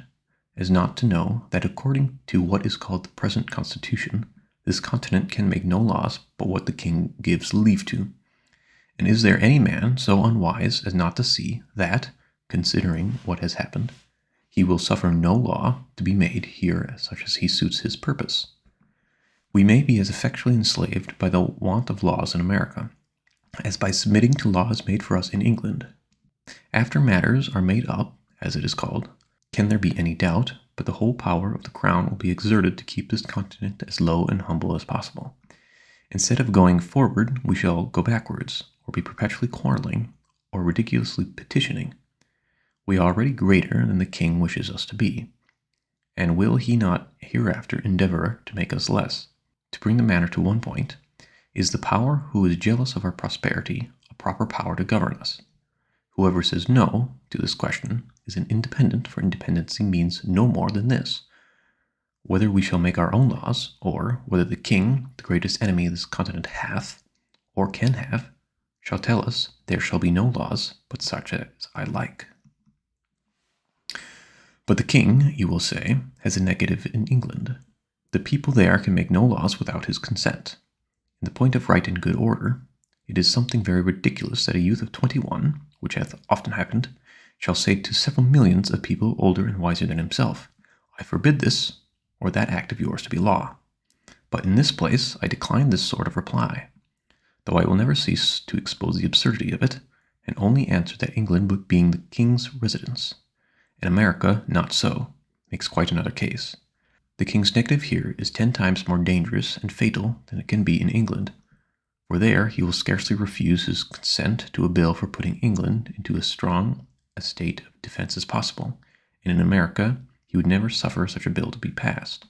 as not to know that according to what is called the present Constitution, this continent can make no laws but what the king gives leave to? And is there any man so unwise as not to see that, considering what has happened, he will suffer no law to be made here such as he suits his purpose? We may be as effectually enslaved by the want of laws in America, as by submitting to laws made for us in England. After matters are made up, as it is called, can there be any doubt but the whole power of the crown will be exerted to keep this continent as low and humble as possible? Instead of going forward, we shall go backwards, or be perpetually quarreling, or ridiculously petitioning. We are already greater than the king wishes us to be, and will he not hereafter endeavor to make us less? To bring the matter to one point, is the power who is jealous of our prosperity a proper power to govern us? Whoever says no to this question is an independent, for independency means no more than this: whether we shall make our own laws, or whether the king, the greatest enemy this continent hath, or can have, shall tell us there shall be no laws but such as I like. But the king, you will say, has a negative in England. The people there can make no laws without his consent. In the point of right and good order, it is something very ridiculous that a youth of 21, which hath often happened, shall say to several millions of people older and wiser than himself, I forbid this or that act of yours to be law. But in this place I decline this sort of reply, though I will never cease to expose the absurdity of it, and only answer that England being the king's residence, and America not so, makes quite another case. The king's negative here is 10 times more dangerous and fatal than it can be in England, for there he will scarcely refuse his consent to a bill for putting England into as strong a state of defense as possible, and in America he would never suffer such a bill to be passed.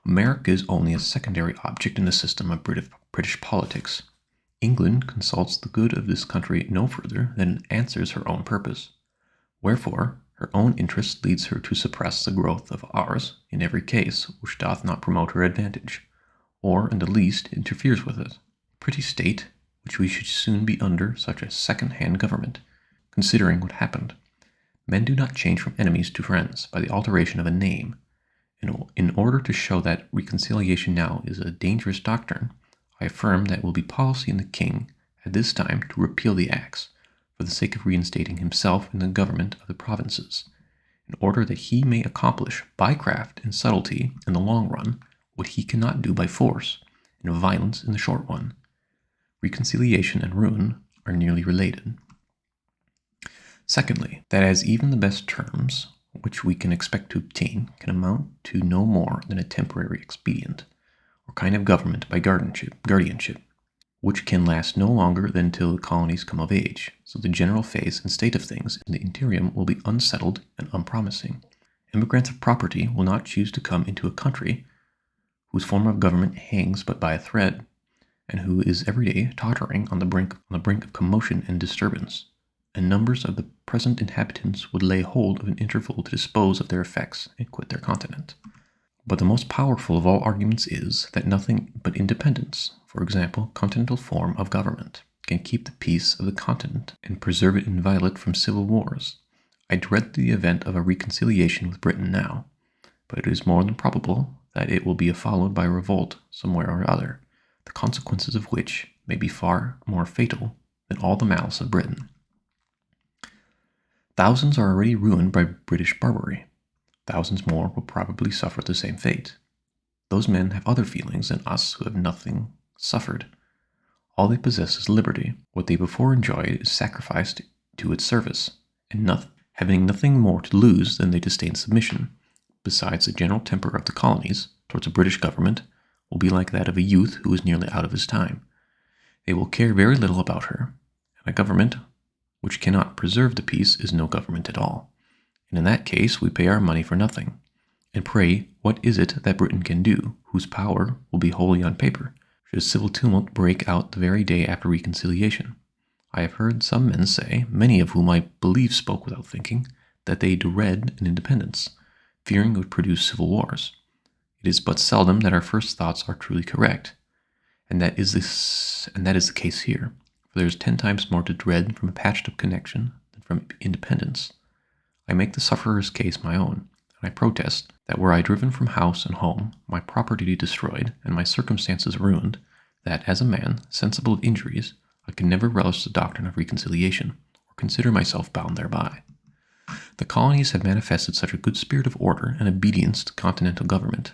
America is only a secondary object in the system of British politics. England consults the good of this country no further than it answers her own purpose. Wherefore, her own interest leads her to suppress the growth of ours in every case which doth not promote her advantage, or in the least interferes with it. Pretty state which we should soon be under such a second-hand government, considering what happened. Men do not change from enemies to friends by the alteration of a name. In order to show that reconciliation now is a dangerous doctrine, I affirm that it will be policy in the king at this time to repeal the acts, for the sake of reinstating himself in the government of the provinces, in order that he may accomplish by craft and subtlety in the long run what he cannot do by force and violence in the short one. Reconciliation and ruin are nearly related. Secondly, that as even the best terms which we can expect to obtain can amount to no more than a temporary expedient, or kind of government by guardianship, which can last no longer than till the colonies come of age, so the general phase and state of things in the interim will be unsettled and unpromising. Immigrants of property will not choose to come into a country whose form of government hangs but by a thread, and who is every day tottering on the brink of commotion and disturbance, and numbers of the present inhabitants would lay hold of an interval to dispose of their effects and quit their continent. But the most powerful of all arguments is, that nothing but independence, for example, continental form of government, can keep the peace of the continent and preserve it inviolate from civil wars. I dread the event of a reconciliation with Britain now, but it is more than probable that it will be followed by a revolt somewhere or other, the consequences of which may be far more fatal than all the malice of Britain. Thousands are already ruined by British barbarity. Thousands more will probably suffer the same fate. Those men have other feelings than us who have nothing suffered. All they possess is liberty. What they before enjoyed is sacrificed to its service, and having nothing more to lose than they disdain submission. Besides, the general temper of the colonies towards a British government will be like that of a youth who is nearly out of his time. They will care very little about her, and a government which cannot preserve the peace is no government at all. And in that case we pay our money for nothing. And pray, what is it that Britain can do, whose power will be wholly on paper, should a civil tumult break out the very day after reconciliation? I have heard some men say, many of whom I believe spoke without thinking, that they dread an independence, fearing it would produce civil wars. It is but seldom that our first thoughts are truly correct, and that is the case here, for there is 10 times more to dread from a patched-up connection than from independence. I make the sufferer's case my own, and I protest that were I driven from house and home, my property destroyed, and my circumstances ruined, that as a man, sensible of injuries, I can never relish the doctrine of reconciliation, or consider myself bound thereby. The colonies have manifested such a good spirit of order and obedience to continental government.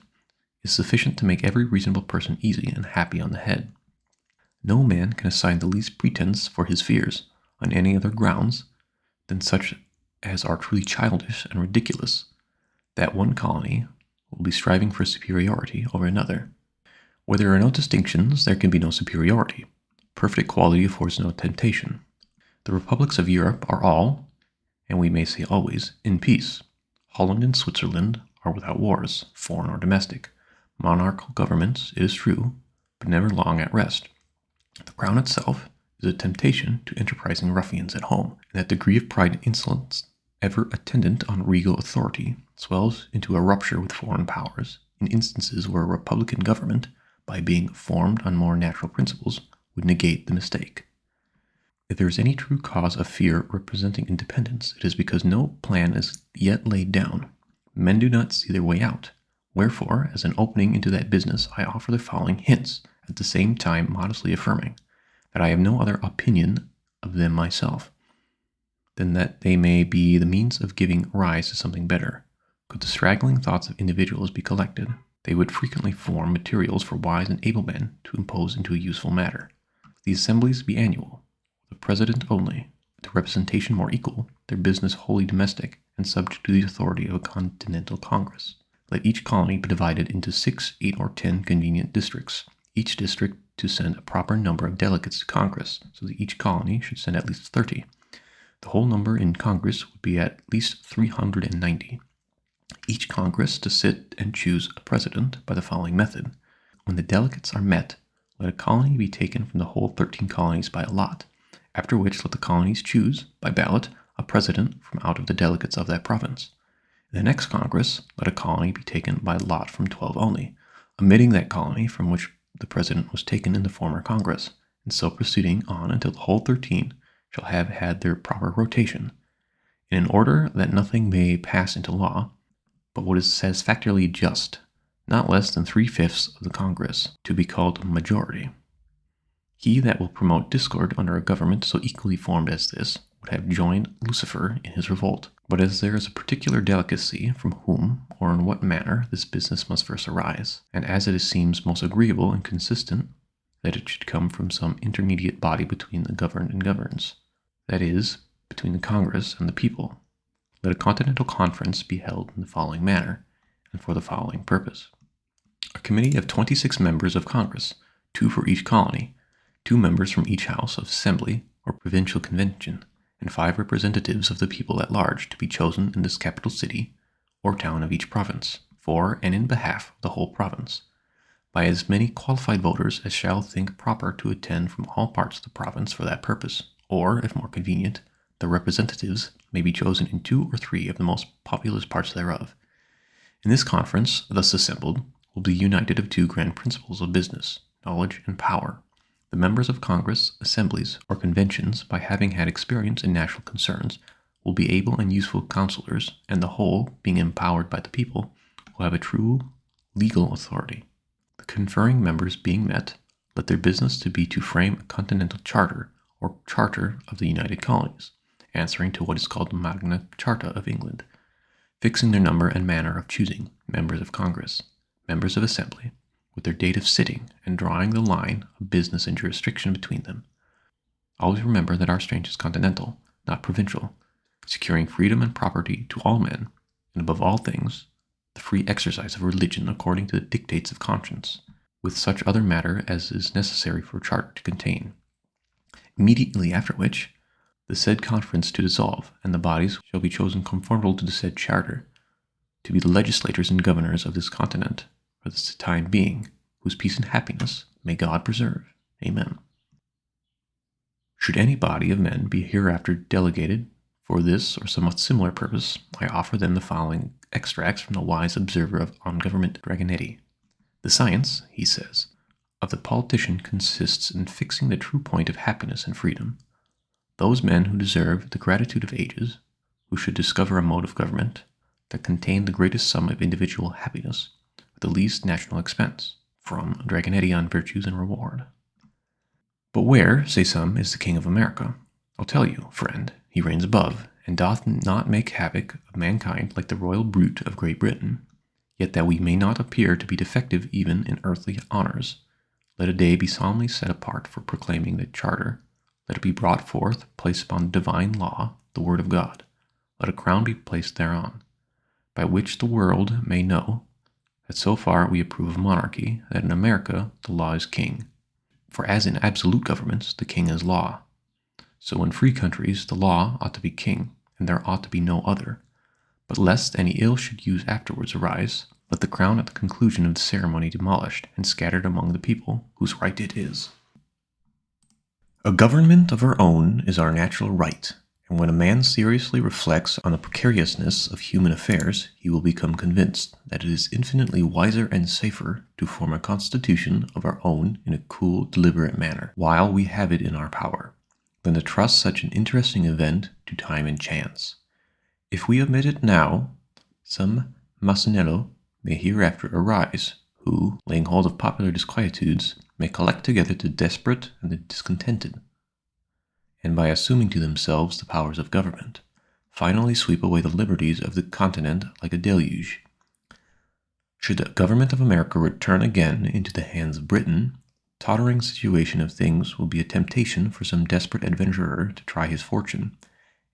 is sufficient to make every reasonable person easy and happy on the head. No man can assign the least pretense for his fears on any other grounds than such as are truly childish and ridiculous, that one colony will be striving for superiority over another. Where there are no distinctions, there can be no superiority. Perfect equality affords no temptation. The republics of Europe are all, and we may say always, in peace. Holland and Switzerland are without wars, foreign or domestic. Monarchical governments, it is true, but never long at rest. The crown itself is a temptation to enterprising ruffians at home, and that degree of pride and insolence ever attendant on regal authority swells into a rupture with foreign powers in instances where a republican government, by being formed on more natural principles, would negate the mistake. If there is any true cause of fear representing independence, it is because no plan is yet laid down. Men do not see their way out. Wherefore, as an opening into that business, I offer the following hints, at the same time modestly affirming that I have no other opinion of them myself than that they may be the means of giving rise to something better. Could the straggling thoughts of individuals be collected, they would frequently form materials for wise and able men to impose into a useful matter. The assemblies be annual, the president only, the representation more equal, their business wholly domestic, and subject to the authority of a continental congress. Let each colony be divided into 6, 8, or 10 convenient districts, each district to send a proper number of delegates to Congress, so that each colony should send at least 30. The whole number in Congress would be at least 390. Each Congress to sit and choose a president by the following method. When the delegates are met, let a colony be taken from the whole 13 colonies by a lot, after which let the colonies choose, by ballot, a president from out of the delegates of that province. In the next Congress, let a colony be taken by lot from 12 only, omitting that colony from which the president was taken in the former Congress, and so proceeding on until the whole 13 shall have had their proper rotation, in an order that nothing may pass into law, but what is satisfactorily just, not less than 3/5 of the Congress, to be called a majority. He that will promote discord under a government so equally formed as this would have joined Lucifer in his revolt. But as there is a particular delicacy from whom or in what manner this business must first arise, and as it seems most agreeable and consistent that it should come from some intermediate body between the governed and governs, that is, between the Congress and the people, let a continental conference be held in the following manner, and for the following purpose. A committee of 26 members of Congress, 2 for each colony, 2 members from each house of assembly or provincial convention, and 5 representatives of the people at large to be chosen in this capital city or town of each province, for and in behalf of the whole province, by as many qualified voters as shall think proper to attend from all parts of the province for that purpose, or, if more convenient, the representatives may be chosen in 2 or 3 of the most populous parts thereof. In this conference, thus assembled, will be united of 2 grand principles of business, knowledge and power. The members of Congress, assemblies, or conventions, by having had experience in national concerns, will be able and useful counselors, and the whole, being empowered by the people, will have a true legal authority. The conferring members being met, let their business to be to frame a continental charter, or charter of the United Colonies, answering to what is called the Magna Charta of England, fixing their number and manner of choosing members of Congress, members of Assembly, with their date of sitting, and drawing the line of business and jurisdiction between them. Always remember that our strength is continental, not provincial, securing freedom and property to all men, and above all things, the free exercise of religion according to the dictates of conscience, with such other matter as is necessary for a charter to contain. Immediately after which, the said conference to dissolve, and the bodies shall be chosen conformable to the said charter, to be the legislators and governors of this continent, for this time being, whose peace and happiness may God preserve. Amen. Should any body of men be hereafter delegated for this or somewhat similar purpose, I offer them the following extracts from the wise observer on government Dragonetti. The science, he says, of the politician consists in fixing the true point of happiness and freedom. Those men who deserve the gratitude of ages, who should discover a mode of government that contain the greatest sum of individual happiness, with the least national expense, from Dragonetti on Virtues and Reward. But where, say some, is the King of America? I'll tell you, friend, he reigns above, and doth not make havoc of mankind like the royal brute of Great Britain. Yet that we may not appear to be defective even in earthly honors, let a day be solemnly set apart for proclaiming the charter. Let it be brought forth, placed upon the divine law, the word of God. Let a crown be placed thereon, by which the world may know that so far we approve of monarchy, that in America the law is king. For as in absolute governments the king is law, so in free countries the law ought to be king, and there ought to be no other. But lest any ill should use afterwards arise, let the crown at the conclusion of the ceremony demolished and scattered among the people, whose right it is. A government of our own is our natural right, and when a man seriously reflects on the precariousness of human affairs, he will become convinced that it is infinitely wiser and safer to form a constitution of our own in a cool, deliberate manner, while we have it in our power, than to trust such an interesting event to time and chance. If we omit it now, some Massanello may hereafter arise, who, laying hold of popular disquietudes, may collect together the desperate and the discontented, and by assuming to themselves the powers of government, finally sweep away the liberties of the continent like a deluge. Should the government of America return again into the hands of Britain, tottering situation of things will be a temptation for some desperate adventurer to try his fortune,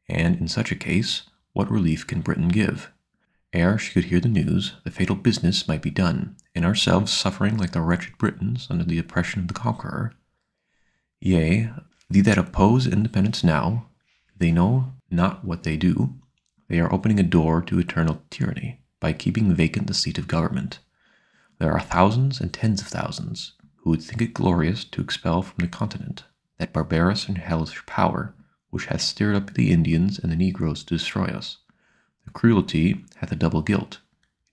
and in such a case, what relief can Britain give? Ere she could hear the news, the fatal business might be done, and ourselves suffering like the wretched Britons under the oppression of the conqueror. Yea, they that oppose independence now, they know not what they do. They are opening a door to eternal tyranny by keeping vacant the seat of government. There are thousands and tens of thousands who would think it glorious to expel from the continent that barbarous and hellish power which hath stirred up the Indians and the Negroes to destroy us. The cruelty hath a double guilt.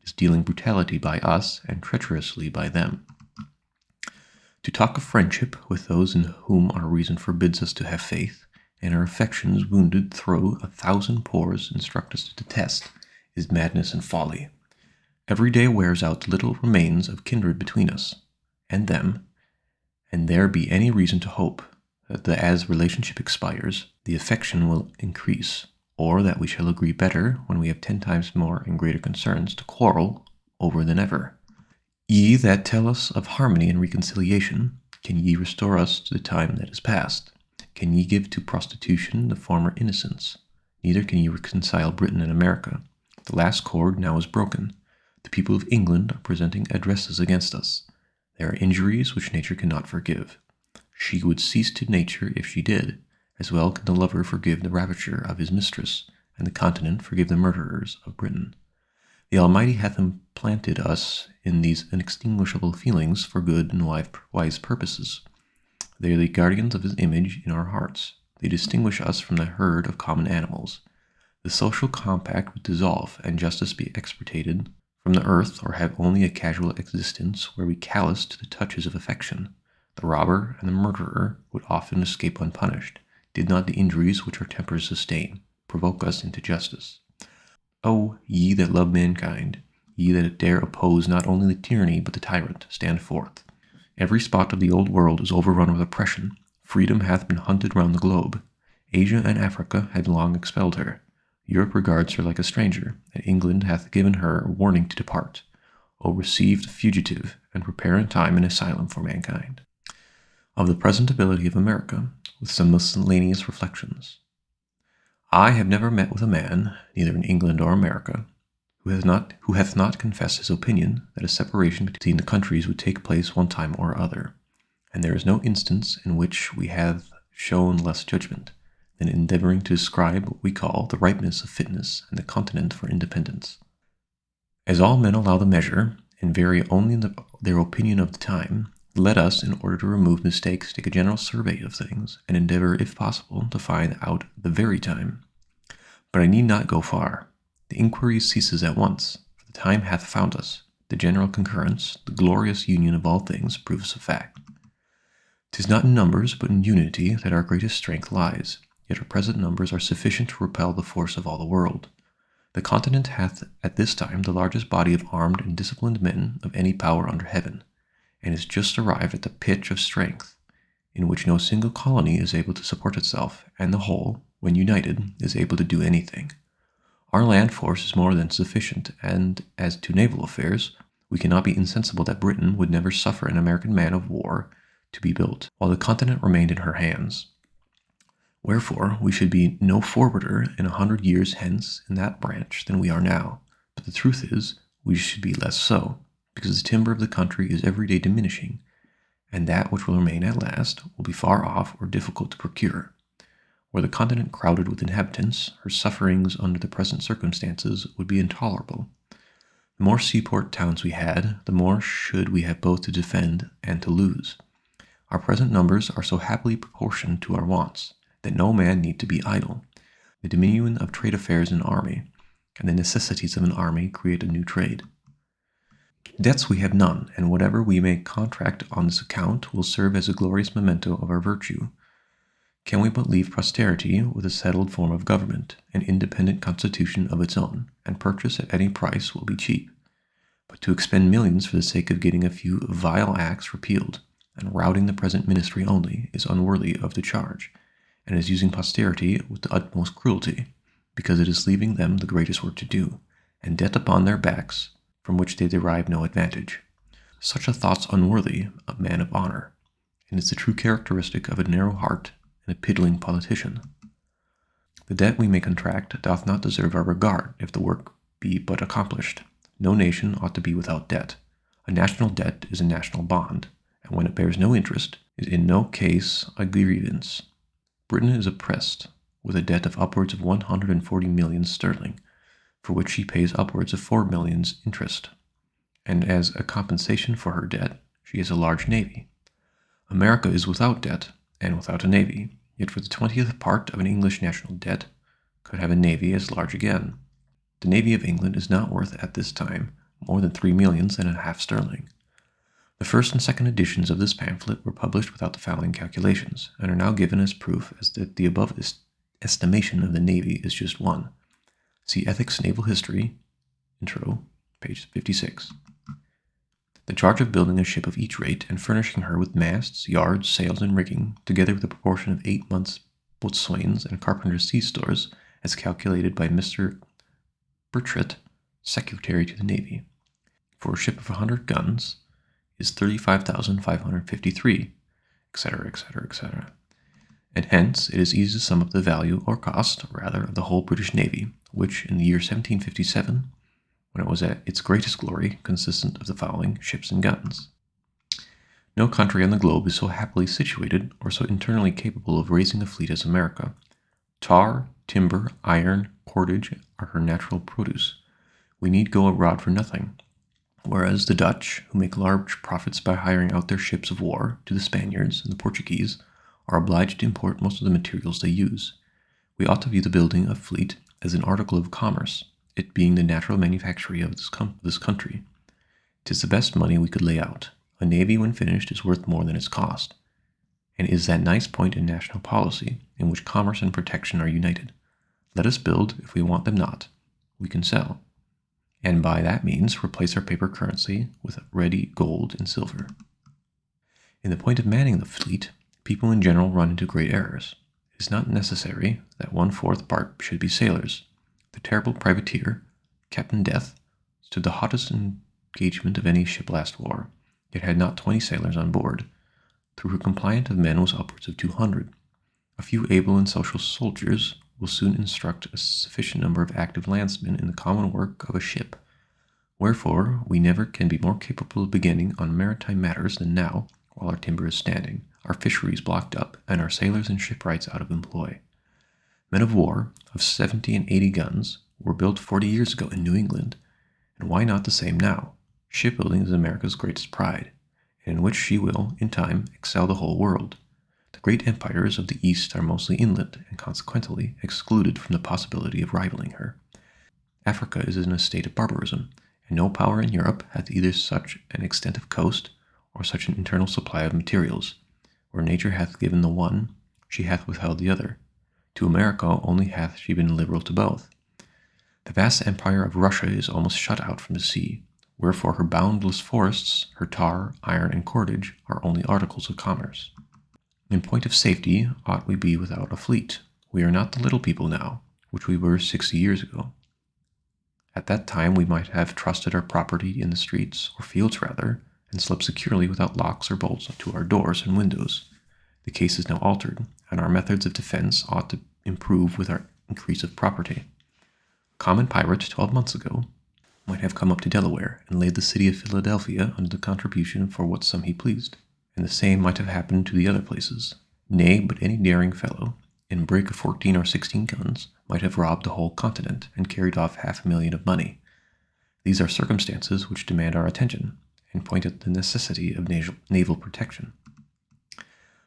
It is dealing brutality by us and treacherously by them. To talk of friendship with those in whom our reason forbids us to have faith, and our affections wounded through 1,000 pores instruct us to detest, is madness and folly. Every day wears out the little remains of kindred between us and them, and there be any reason to hope that as relationship expires, the affection will increase, or that we shall agree better when we have 10 times more and greater concerns to quarrel over than ever. Ye that tell us of harmony and reconciliation, can ye restore us to the time that is past? Can ye give to prostitution the former innocence? Neither can ye reconcile Britain and America. The last cord now is broken. The people of England are presenting addresses against us. There are injuries which nature cannot forgive. She would cease to nature if she did. As well can the lover forgive the ravisher of his mistress, and the continent forgive the murderers of Britain. The Almighty hath implanted us in these inextinguishable feelings for good and wise purposes. They are the guardians of his image in our hearts. They distinguish us from the herd of common animals. The social compact would dissolve, and justice be extirpated from the earth, or have only a casual existence where we callous to the touches of affection. The robber and the murderer would often escape unpunished, did not the injuries which our tempers sustain provoke us into justice. O ye that love mankind, ye that dare oppose not only the tyranny but the tyrant, stand forth. Every spot of the old world is overrun with oppression. Freedom hath been hunted round the globe. Asia and Africa had long expelled her. Europe regards her like a stranger, and England hath given her a warning to depart. O receive the fugitive, and prepare in time an asylum for mankind. Of the present ability of America, with some miscellaneous reflections. I have never met with a man, neither in England or America, who hath not confessed his opinion that a separation between the countries would take place one time or other, and there is no instance in which we have shown less judgment than in endeavoring to describe what we call the ripeness of fitness and the continent for independence. As all men allow the measure, and vary only in their opinion of the time, let us, in order to remove mistakes, take a general survey of things, and endeavor, if possible, to find out the very time. But I need not go far. The inquiry ceases at once, for the time hath found us. The general concurrence, the glorious union of all things, proves a fact. 'Tis not in numbers, but in unity, that our greatest strength lies, yet our present numbers are sufficient to repel the force of all the world. The continent hath at this time the largest body of armed and disciplined men of any power under heaven, and is just arrived at the pitch of strength in which no single colony is able to support itself, and the whole, when united, is able to do anything. Our land force is more than sufficient, and as to naval affairs, we cannot be insensible that Britain would never suffer an American man of war to be built, while the continent remained in her hands. Wherefore, we should be no forwarder in 100 years hence in that branch than we are now. But the truth is, we should be less so, because the timber of the country is every day diminishing, and that which will remain at last will be far off or difficult to procure. Were the continent crowded with inhabitants, her sufferings under the present circumstances would be intolerable. The more seaport towns we had, the more should we have both to defend and to lose. Our present numbers are so happily proportioned to our wants, that no man need to be idle. The diminution of trade affairs in an army, and the necessities of an army create a new trade. Debts we have none, and whatever we may contract on this account will serve as a glorious memento of our virtue. Can we but leave posterity with a settled form of government, an independent constitution of its own, and purchase at any price will be cheap. But to expend millions for the sake of getting a few vile acts repealed, and routing the present ministry only, is unworthy of the charge, and is using posterity with the utmost cruelty, because it is leaving them the greatest work to do, and debt upon their backs, from which they derive no advantage. Such a thought's unworthy a man of honor, and is the true characteristic of a narrow heart and a piddling politician. The debt we may contract doth not deserve our regard, if the work be but accomplished. No nation ought to be without debt. A national debt is a national bond, and when it bears no interest, is in no case a grievance. Britain is oppressed with a debt of upwards of 140 millions sterling, for which she pays upwards of 4 millions interest, and as a compensation for her debt, she has a large navy. America is without debt and without a navy, yet for the 20th part of an English national debt could have a navy as large again. The navy of England is not worth at this time more than 3 millions and a half sterling. The first and second editions of this pamphlet were published without the following calculations, and are now given as proof as that the above estimation of the navy is just one. See Ethics Naval History, Intro, page 56. The charge of building a ship of each rate and furnishing her with masts, yards, sails, and rigging, together with a proportion of 8 months' boatswains and carpenters' sea stores, as calculated by Mr. Burchett, Secretary to the Navy, for a ship of 100 guns, is 35,553, etc., etc., etc. And hence it is easy to sum up the value, or cost, rather, of the whole British Navy, which, in the year 1757, when it was at its greatest glory, consisted of the following ships and guns. No country on the globe is so happily situated, or so internally capable of raising a fleet as America. Tar, timber, iron, cordage are her natural produce. We need go abroad for nothing. Whereas the Dutch, who make large profits by hiring out their ships of war to the Spaniards and the Portuguese, are obliged to import most of the materials they use. We ought to view the building of fleet as an article of commerce, it being the natural manufactory of this country. 'Tis the best money we could lay out. A navy, when finished, is worth more than its cost, and is that nice point in national policy in which commerce and protection are united. Let us build, if we want them not. We can sell, and by that means replace our paper currency with ready gold and silver. In the point of manning the fleet, people in general run into great errors. It is not necessary that 1/4 part should be sailors. The terrible privateer, Captain Death, stood the hottest engagement of any ship last war, yet had not 20 sailors on board. Through her complement of men was upwards of 200. A few able and social soldiers will soon instruct a sufficient number of active landsmen in the common work of a ship. Wherefore, we never can be more capable of beginning on maritime matters than now, while our timber is standing, our fisheries blocked up, and our sailors and shipwrights out of employ. Men of war, of 70 and 80 guns, were built 40 years ago in New England, and why not the same now? Shipbuilding is America's greatest pride, and in which she will, in time, excel the whole world. The great empires of the East are mostly inland, and consequently excluded from the possibility of rivaling her. Africa is in a state of barbarism, and no power in Europe hath either such an extent of coast, or such an internal supply of materials. Where nature hath given the one, she hath withheld the other. To America only hath she been liberal to both. The vast empire of Russia is almost shut out from the sea, wherefore her boundless forests, her tar, iron, and cordage are only articles of commerce. In point of safety, ought we be without a fleet? We are not the little people now, which we were 60 years ago. At that time we might have trusted our property in the streets, or fields rather, and slept securely without locks or bolts to our doors and windows. The case is now altered, and our methods of defense ought to improve with our increase of property. A common pirate 12 months ago might have come up to Delaware and laid the city of Philadelphia under the contribution for what sum he pleased, and the same might have happened to the other places. Nay, but any daring fellow, in brig of 14 or 16 guns, might have robbed the whole continent and carried off $500,000 of money. These are circumstances which demand our attention, and point at the necessity of naval protection.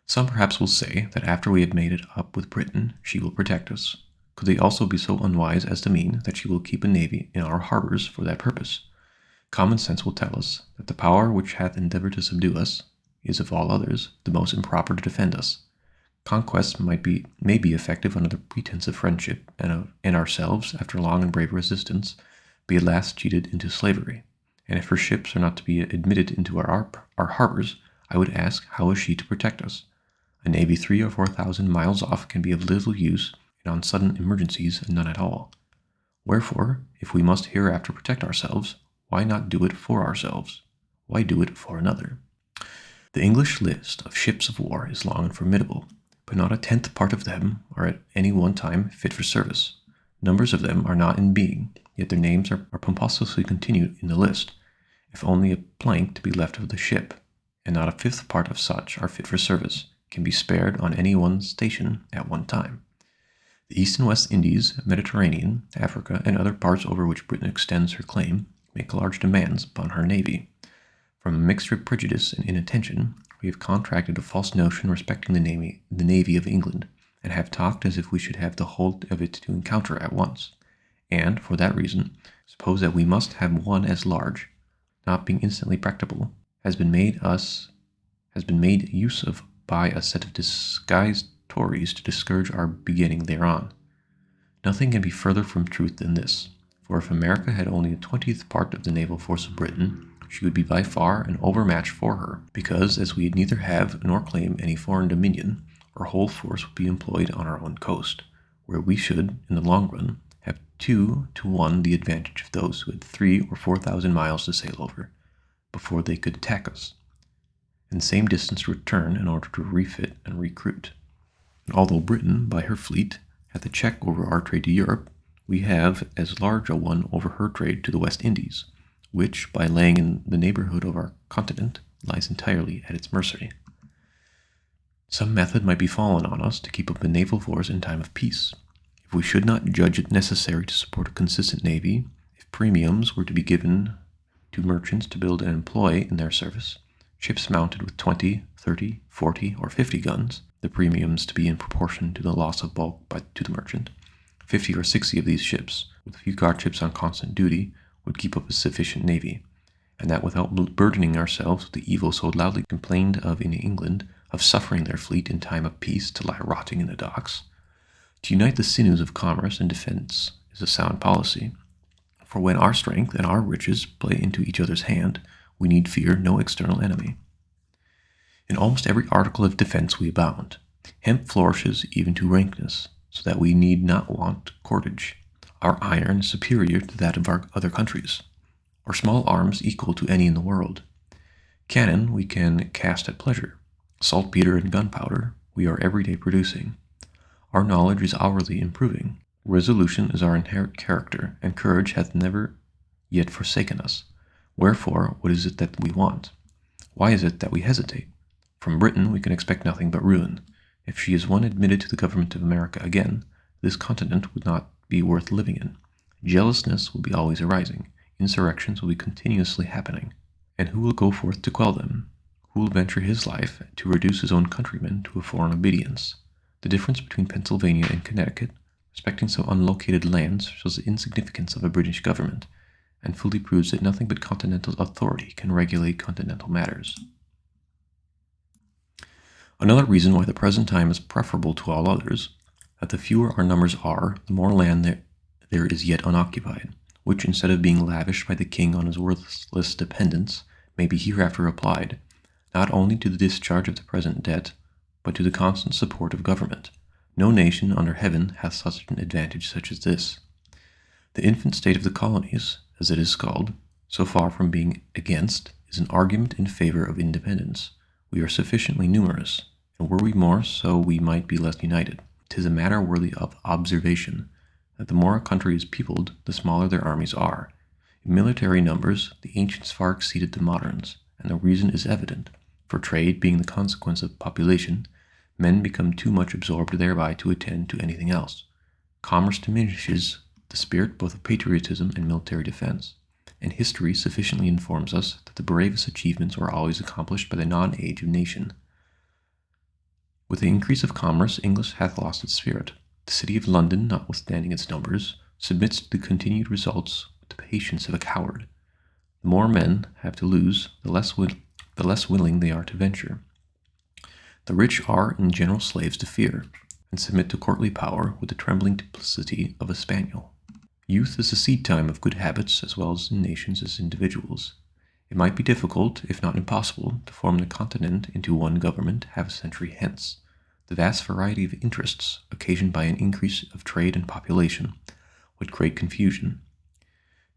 Some perhaps will say that after we have made it up with Britain, she will protect us. Could they also be so unwise as to mean that she will keep a navy in our harbors for that purpose? Common sense will tell us that the power which hath endeavored to subdue us is of all others the most improper to defend us. Conquest may be effective under the pretense of friendship, and ourselves, after long and brave resistance, be at last cheated into slavery. And if her ships are not to be admitted into our harbors, I would ask, how is she to protect us? A navy 3,000 or 4,000 miles off can be of little use, and on sudden emergencies none at all. Wherefore, if we must hereafter protect ourselves, why not do it for ourselves? Why do it for another? The English list of ships of war is long and formidable, but not a tenth part of them are at any one time fit for service. Numbers of them are not in being, yet their names are pompously continued in the list, if only a plank to be left of the ship, and not a fifth part of such are fit for service, can be spared on any one station at one time. The East and West Indies, Mediterranean, Africa, and other parts over which Britain extends her claim make large demands upon her navy. From a mixture of prejudice and inattention, we have contracted a false notion respecting the navy of England, and have talked as if we should have the whole of it to encounter at once, and, for that reason, suppose that we must have one as large, not being instantly practicable, has been made use of by a set of disguised Tories to discourage our beginning thereon. Nothing can be further from truth than this, for if America had only a 20th part of the naval force of Britain, she would be by far an overmatch for her, because as we neither have nor claim any foreign dominion, our whole force would be employed on our own coast, where we should, in the long run, have 2 to 1 the advantage of those who had 3,000 or 4,000 miles to sail over, before they could attack us, and the same distance to return in order to refit and recruit. And although Britain, by her fleet, hath a check over our trade to Europe, we have as large a one over her trade to the West Indies, which, by laying in the neighborhood of our continent, lies entirely at its mercy. Some method might be fallen on us to keep up a naval force in time of peace. If we should not judge it necessary to support a consistent navy, if premiums were to be given to merchants to build and employ in their service ships mounted with 20, 30, 40, or 50 guns, the premiums to be in proportion to the loss of bulk to the merchant, 50 or 60 of these ships, with a few guardships on constant duty, would keep up a sufficient navy, and that without burdening ourselves with the evil so loudly complained of in England, of suffering their fleet in time of peace to lie rotting in the docks. To unite the sinews of commerce and defense is a sound policy, for when our strength and our riches play into each other's hand, we need fear no external enemy. In almost every article of defense we abound. Hemp flourishes even to rankness, so that we need not want cordage. Our iron is superior to that of our other countries, or small arms equal to any in the world. Cannon we can cast at pleasure. Saltpeter and gunpowder we are every day producing. Our knowledge is hourly improving. Resolution is our inherent character, and courage hath never yet forsaken us. Wherefore, what is it that we want? Why is it that we hesitate? From Britain we can expect nothing but ruin. If she is once admitted to the government of America again, this continent would not be worth living in. Jealousness will be always arising. Insurrections will be continuously happening. And who will go forth to quell them? Who will venture his life to reduce his own countrymen to a foreign obedience? The difference between Pennsylvania and Connecticut, respecting some unlocated lands, shows the insignificance of a British government, and fully proves that nothing but continental authority can regulate continental matters. Another reason why the present time is preferable to all others, that the fewer our numbers are, the more land there is yet unoccupied, which, instead of being lavished by the king on his worthless dependents, may be hereafter applied, not only to the discharge of the present debt, but to the constant support of government. No nation under heaven hath such an advantage such as this. The infant state of the colonies, as it is called, so far from being against, is an argument in favor of independence. We are sufficiently numerous, and were we more so we might be less united. 'Tis a matter worthy of observation, that the more a country is peopled, the smaller their armies are. In military numbers, the ancients far exceeded the moderns, and the reason is evident, for trade being the consequence of population, men become too much absorbed thereby to attend to anything else. Commerce diminishes the spirit both of patriotism and military defense, and history sufficiently informs us that the bravest achievements were always accomplished by the non-age of nation. With the increase of commerce, English hath lost its spirit. The city of London, notwithstanding its numbers, submits to the continued results with the patience of a coward. The more men have to lose, the less willing they are to venture. The rich are in general slaves to fear, and submit to courtly power with the trembling duplicity of a spaniel. Youth is the seed time of good habits as well in nations as individuals. It might be difficult, if not impossible, to form the continent into one government half a century hence. The vast variety of interests, occasioned by an increase of trade and population, would create confusion.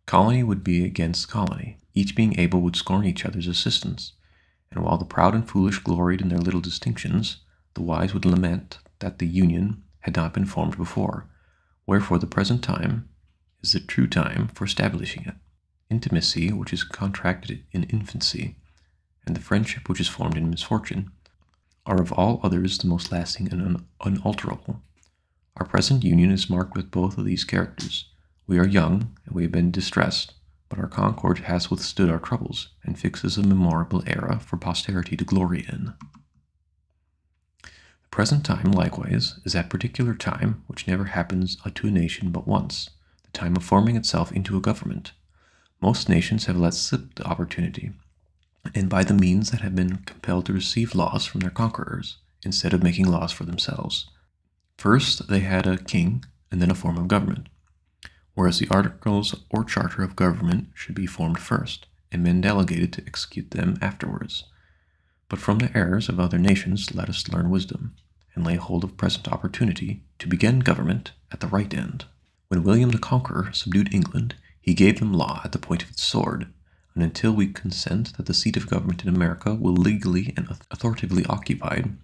Colony would be against colony, each being able would scorn each other's assistance, and while the proud and foolish gloried in their little distinctions, the wise would lament that the union had not been formed before, wherefore the present time is the true time for establishing it. Intimacy, which is contracted in infancy, and the friendship which is formed in misfortune, are of all others the most lasting and unalterable. Our present union is marked with both of these characters. We are young, and we have been distressed, but our concord has withstood our troubles, and fixes a memorable era for posterity to glory in. The present time, likewise, is that particular time which never happens to a nation but once, the time of forming itself into a government. Most nations have let slip the opportunity, and by the means that have been compelled to receive laws from their conquerors, instead of making laws for themselves. First they had a king, and then a form of government, whereas the articles or charter of government should be formed first, and men delegated to execute them afterwards. But from the errors of other nations let us learn wisdom, and lay hold of present opportunity to begin government at the right end. When William the Conqueror subdued England, he gave them law at the point of its sword, and until we consent that the seat of government in America will legally and authoritatively occupied,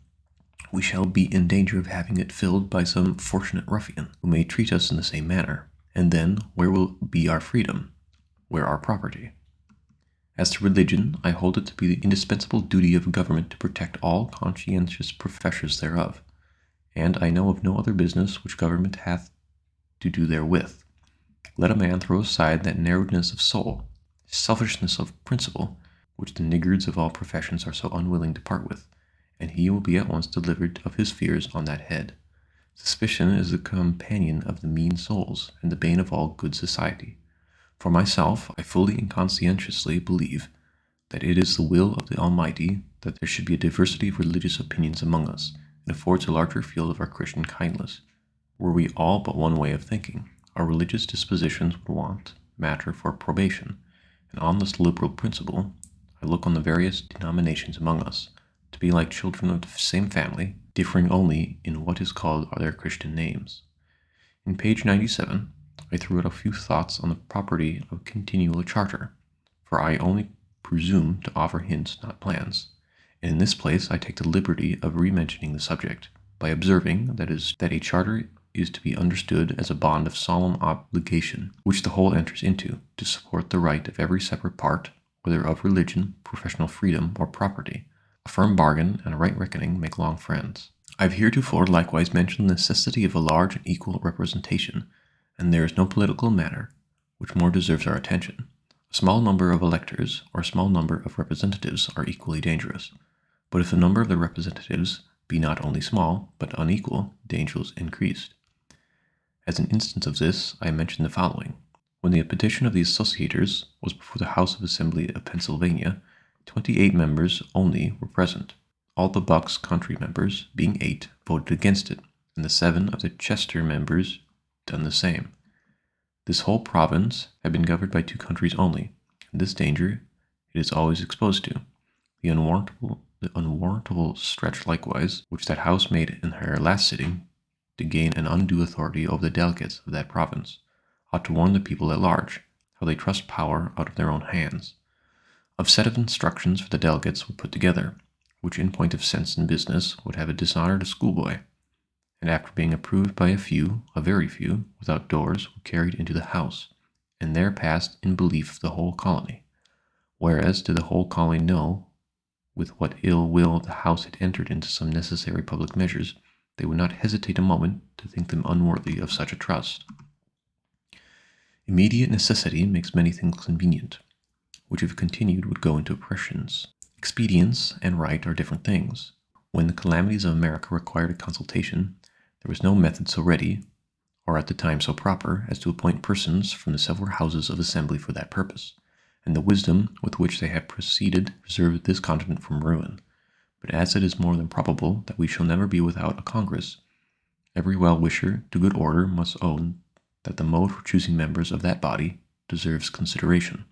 we shall be in danger of having it filled by some fortunate ruffian, who may treat us in the same manner. And then, where will be our freedom? Where our property? As to religion, I hold it to be the indispensable duty of government to protect all conscientious professors thereof, and I know of no other business which government hath to do therewith. Let a man throw aside that narrowness of soul, selfishness of principle, which the niggards of all professions are so unwilling to part with, and he will be at once delivered of his fears on that head. Suspicion is the companion of the mean souls, and the bane of all good society. For myself, I fully and conscientiously believe that it is the will of the Almighty that there should be a diversity of religious opinions among us, and affords a larger field of our Christian kindness. Were we all but one way of thinking, our religious dispositions would want matter for probation, and on this liberal principle, I look on the various denominations among us, to be like children of the same family, differing only in what is called their Christian names. In page 97, I threw out a few thoughts on the property of a continual charter, for I only presume to offer hints, not plans, and in this place I take the liberty of re-mentioning the subject, by observing that a charter is to be understood as a bond of solemn obligation, which the whole enters into, to support the right of every separate part, whether of religion, professional freedom, or property. A firm bargain and a right reckoning make long friends. I have heretofore likewise mentioned the necessity of a large and equal representation, and there is no political matter which more deserves our attention. A small number of electors or a small number of representatives are equally dangerous, but if the number of the representatives be not only small, but unequal, danger is increased. As an instance of this, I mention the following. When the petition of the Associators was before the House of Assembly of Pennsylvania, 28 members only were present. All the Bucks country members, being 8, voted against it, and the 7 of the Chester members done the same. This whole province had been governed by 2 countries only, and this danger it is always exposed to. The unwarrantable stretch likewise, which that House made in her last sitting, to gain an undue authority over the delegates of that province, ought to warn the people at large, how they trust power out of their own hands. A set of instructions for the delegates were put together, which in point of sense and business would have dishonored a schoolboy, and after being approved by a very few, without doors, were carried into the House, and there passed in belief of the whole colony. Whereas did the whole colony know with what ill will the House had entered into some necessary public measures, they would not hesitate a moment to think them unworthy of such a trust. Immediate necessity makes many things convenient, which if continued would go into oppressions. Expedience and right are different things. When the calamities of America required a consultation, there was no method so ready, or at the time so proper, as to appoint persons from the several houses of assembly for that purpose, and the wisdom with which they have proceeded preserved this continent from ruin. But as it is more than probable that we shall never be without a Congress, every well-wisher to good order must own that the mode for choosing members of that body deserves consideration,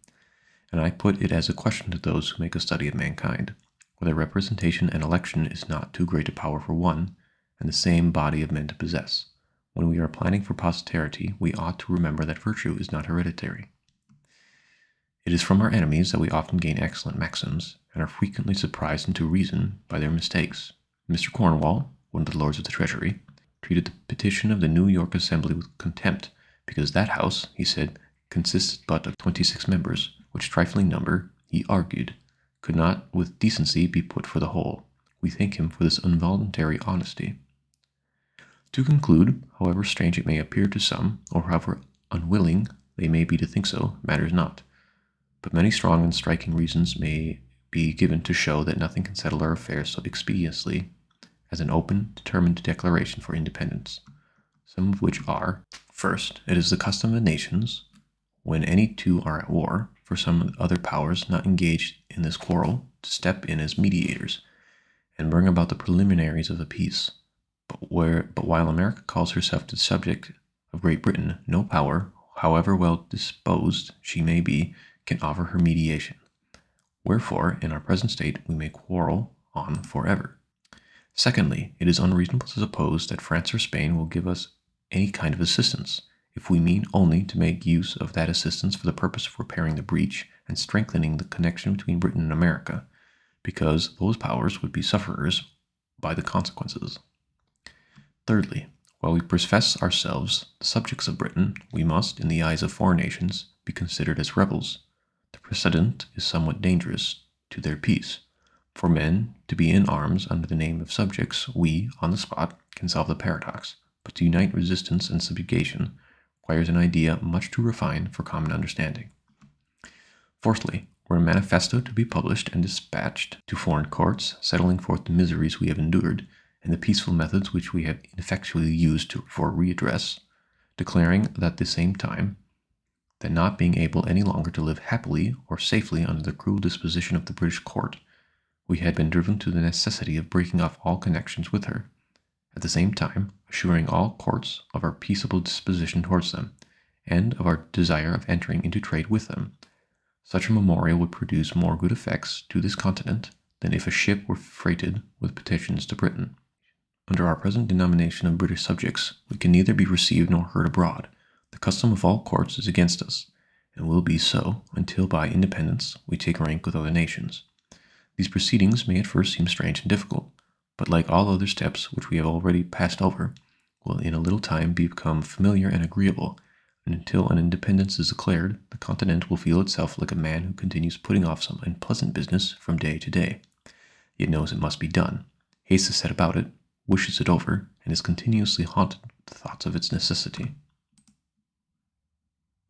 and I put it as a question to those who make a study of mankind, whether representation and election is not too great a power for one and the same body of men to possess. When we are planning for posterity, we ought to remember that virtue is not hereditary. It is from our enemies that we often gain excellent maxims, and are frequently surprised into reason by their mistakes. Mr. Cornwall, one of the Lords of the Treasury, treated the petition of the New York Assembly with contempt, because that House, he said, consisted but of 26 members, which trifling number, he argued, could not with decency be put for the whole. We thank him for this involuntary honesty. To conclude, however strange it may appear to some, or however unwilling they may be to think so, matters not. But many strong and striking reasons may be given to show that nothing can settle our affairs so expeditiously as an open, determined declaration for independence, some of which are: first, it is the custom of nations, when any two are at war, for some other powers not engaged in this quarrel to step in as mediators, and bring about the preliminaries of a peace. But while America calls herself the subject of Great Britain, no power, however well disposed she may be, can offer her mediation. Wherefore, in our present state, we may quarrel on forever. Secondly, it is unreasonable to suppose that France or Spain will give us any kind of assistance, if we mean only to make use of that assistance for the purpose of repairing the breach and strengthening the connection between Britain and America, because those powers would be sufferers by the consequences. Thirdly, while we profess ourselves the subjects of Britain, we must, in the eyes of foreign nations, be considered as rebels. The precedent is somewhat dangerous to their peace. For men to be in arms under the name of subjects, we, on the spot, can solve the paradox, but to unite resistance and subjugation requires an idea much too refined for common understanding. Fourthly, were a manifesto to be published and dispatched to foreign courts, setting forth the miseries we have endured, and the peaceful methods which we have ineffectually used for redress, declaring at the same time that not being able any longer to live happily or safely under the cruel disposition of the British court, we had been driven to the necessity of breaking off all connections with her, at the same time assuring all courts of our peaceable disposition towards them, and of our desire of entering into trade with them. Such a memorial would produce more good effects to this continent than if a ship were freighted with petitions to Britain. Under our present denomination of British subjects, we can neither be received nor heard abroad. The custom of all courts is against us, and will be so until by independence we take rank with other nations. These proceedings may at first seem strange and difficult, but like all other steps which we have already passed over, will in a little time become familiar and agreeable, and until an independence is declared, the continent will feel itself like a man who continues putting off some unpleasant business from day to day, yet knows it must be done, hates to set about it, wishes it over, and is continuously haunted with the thoughts of its necessity.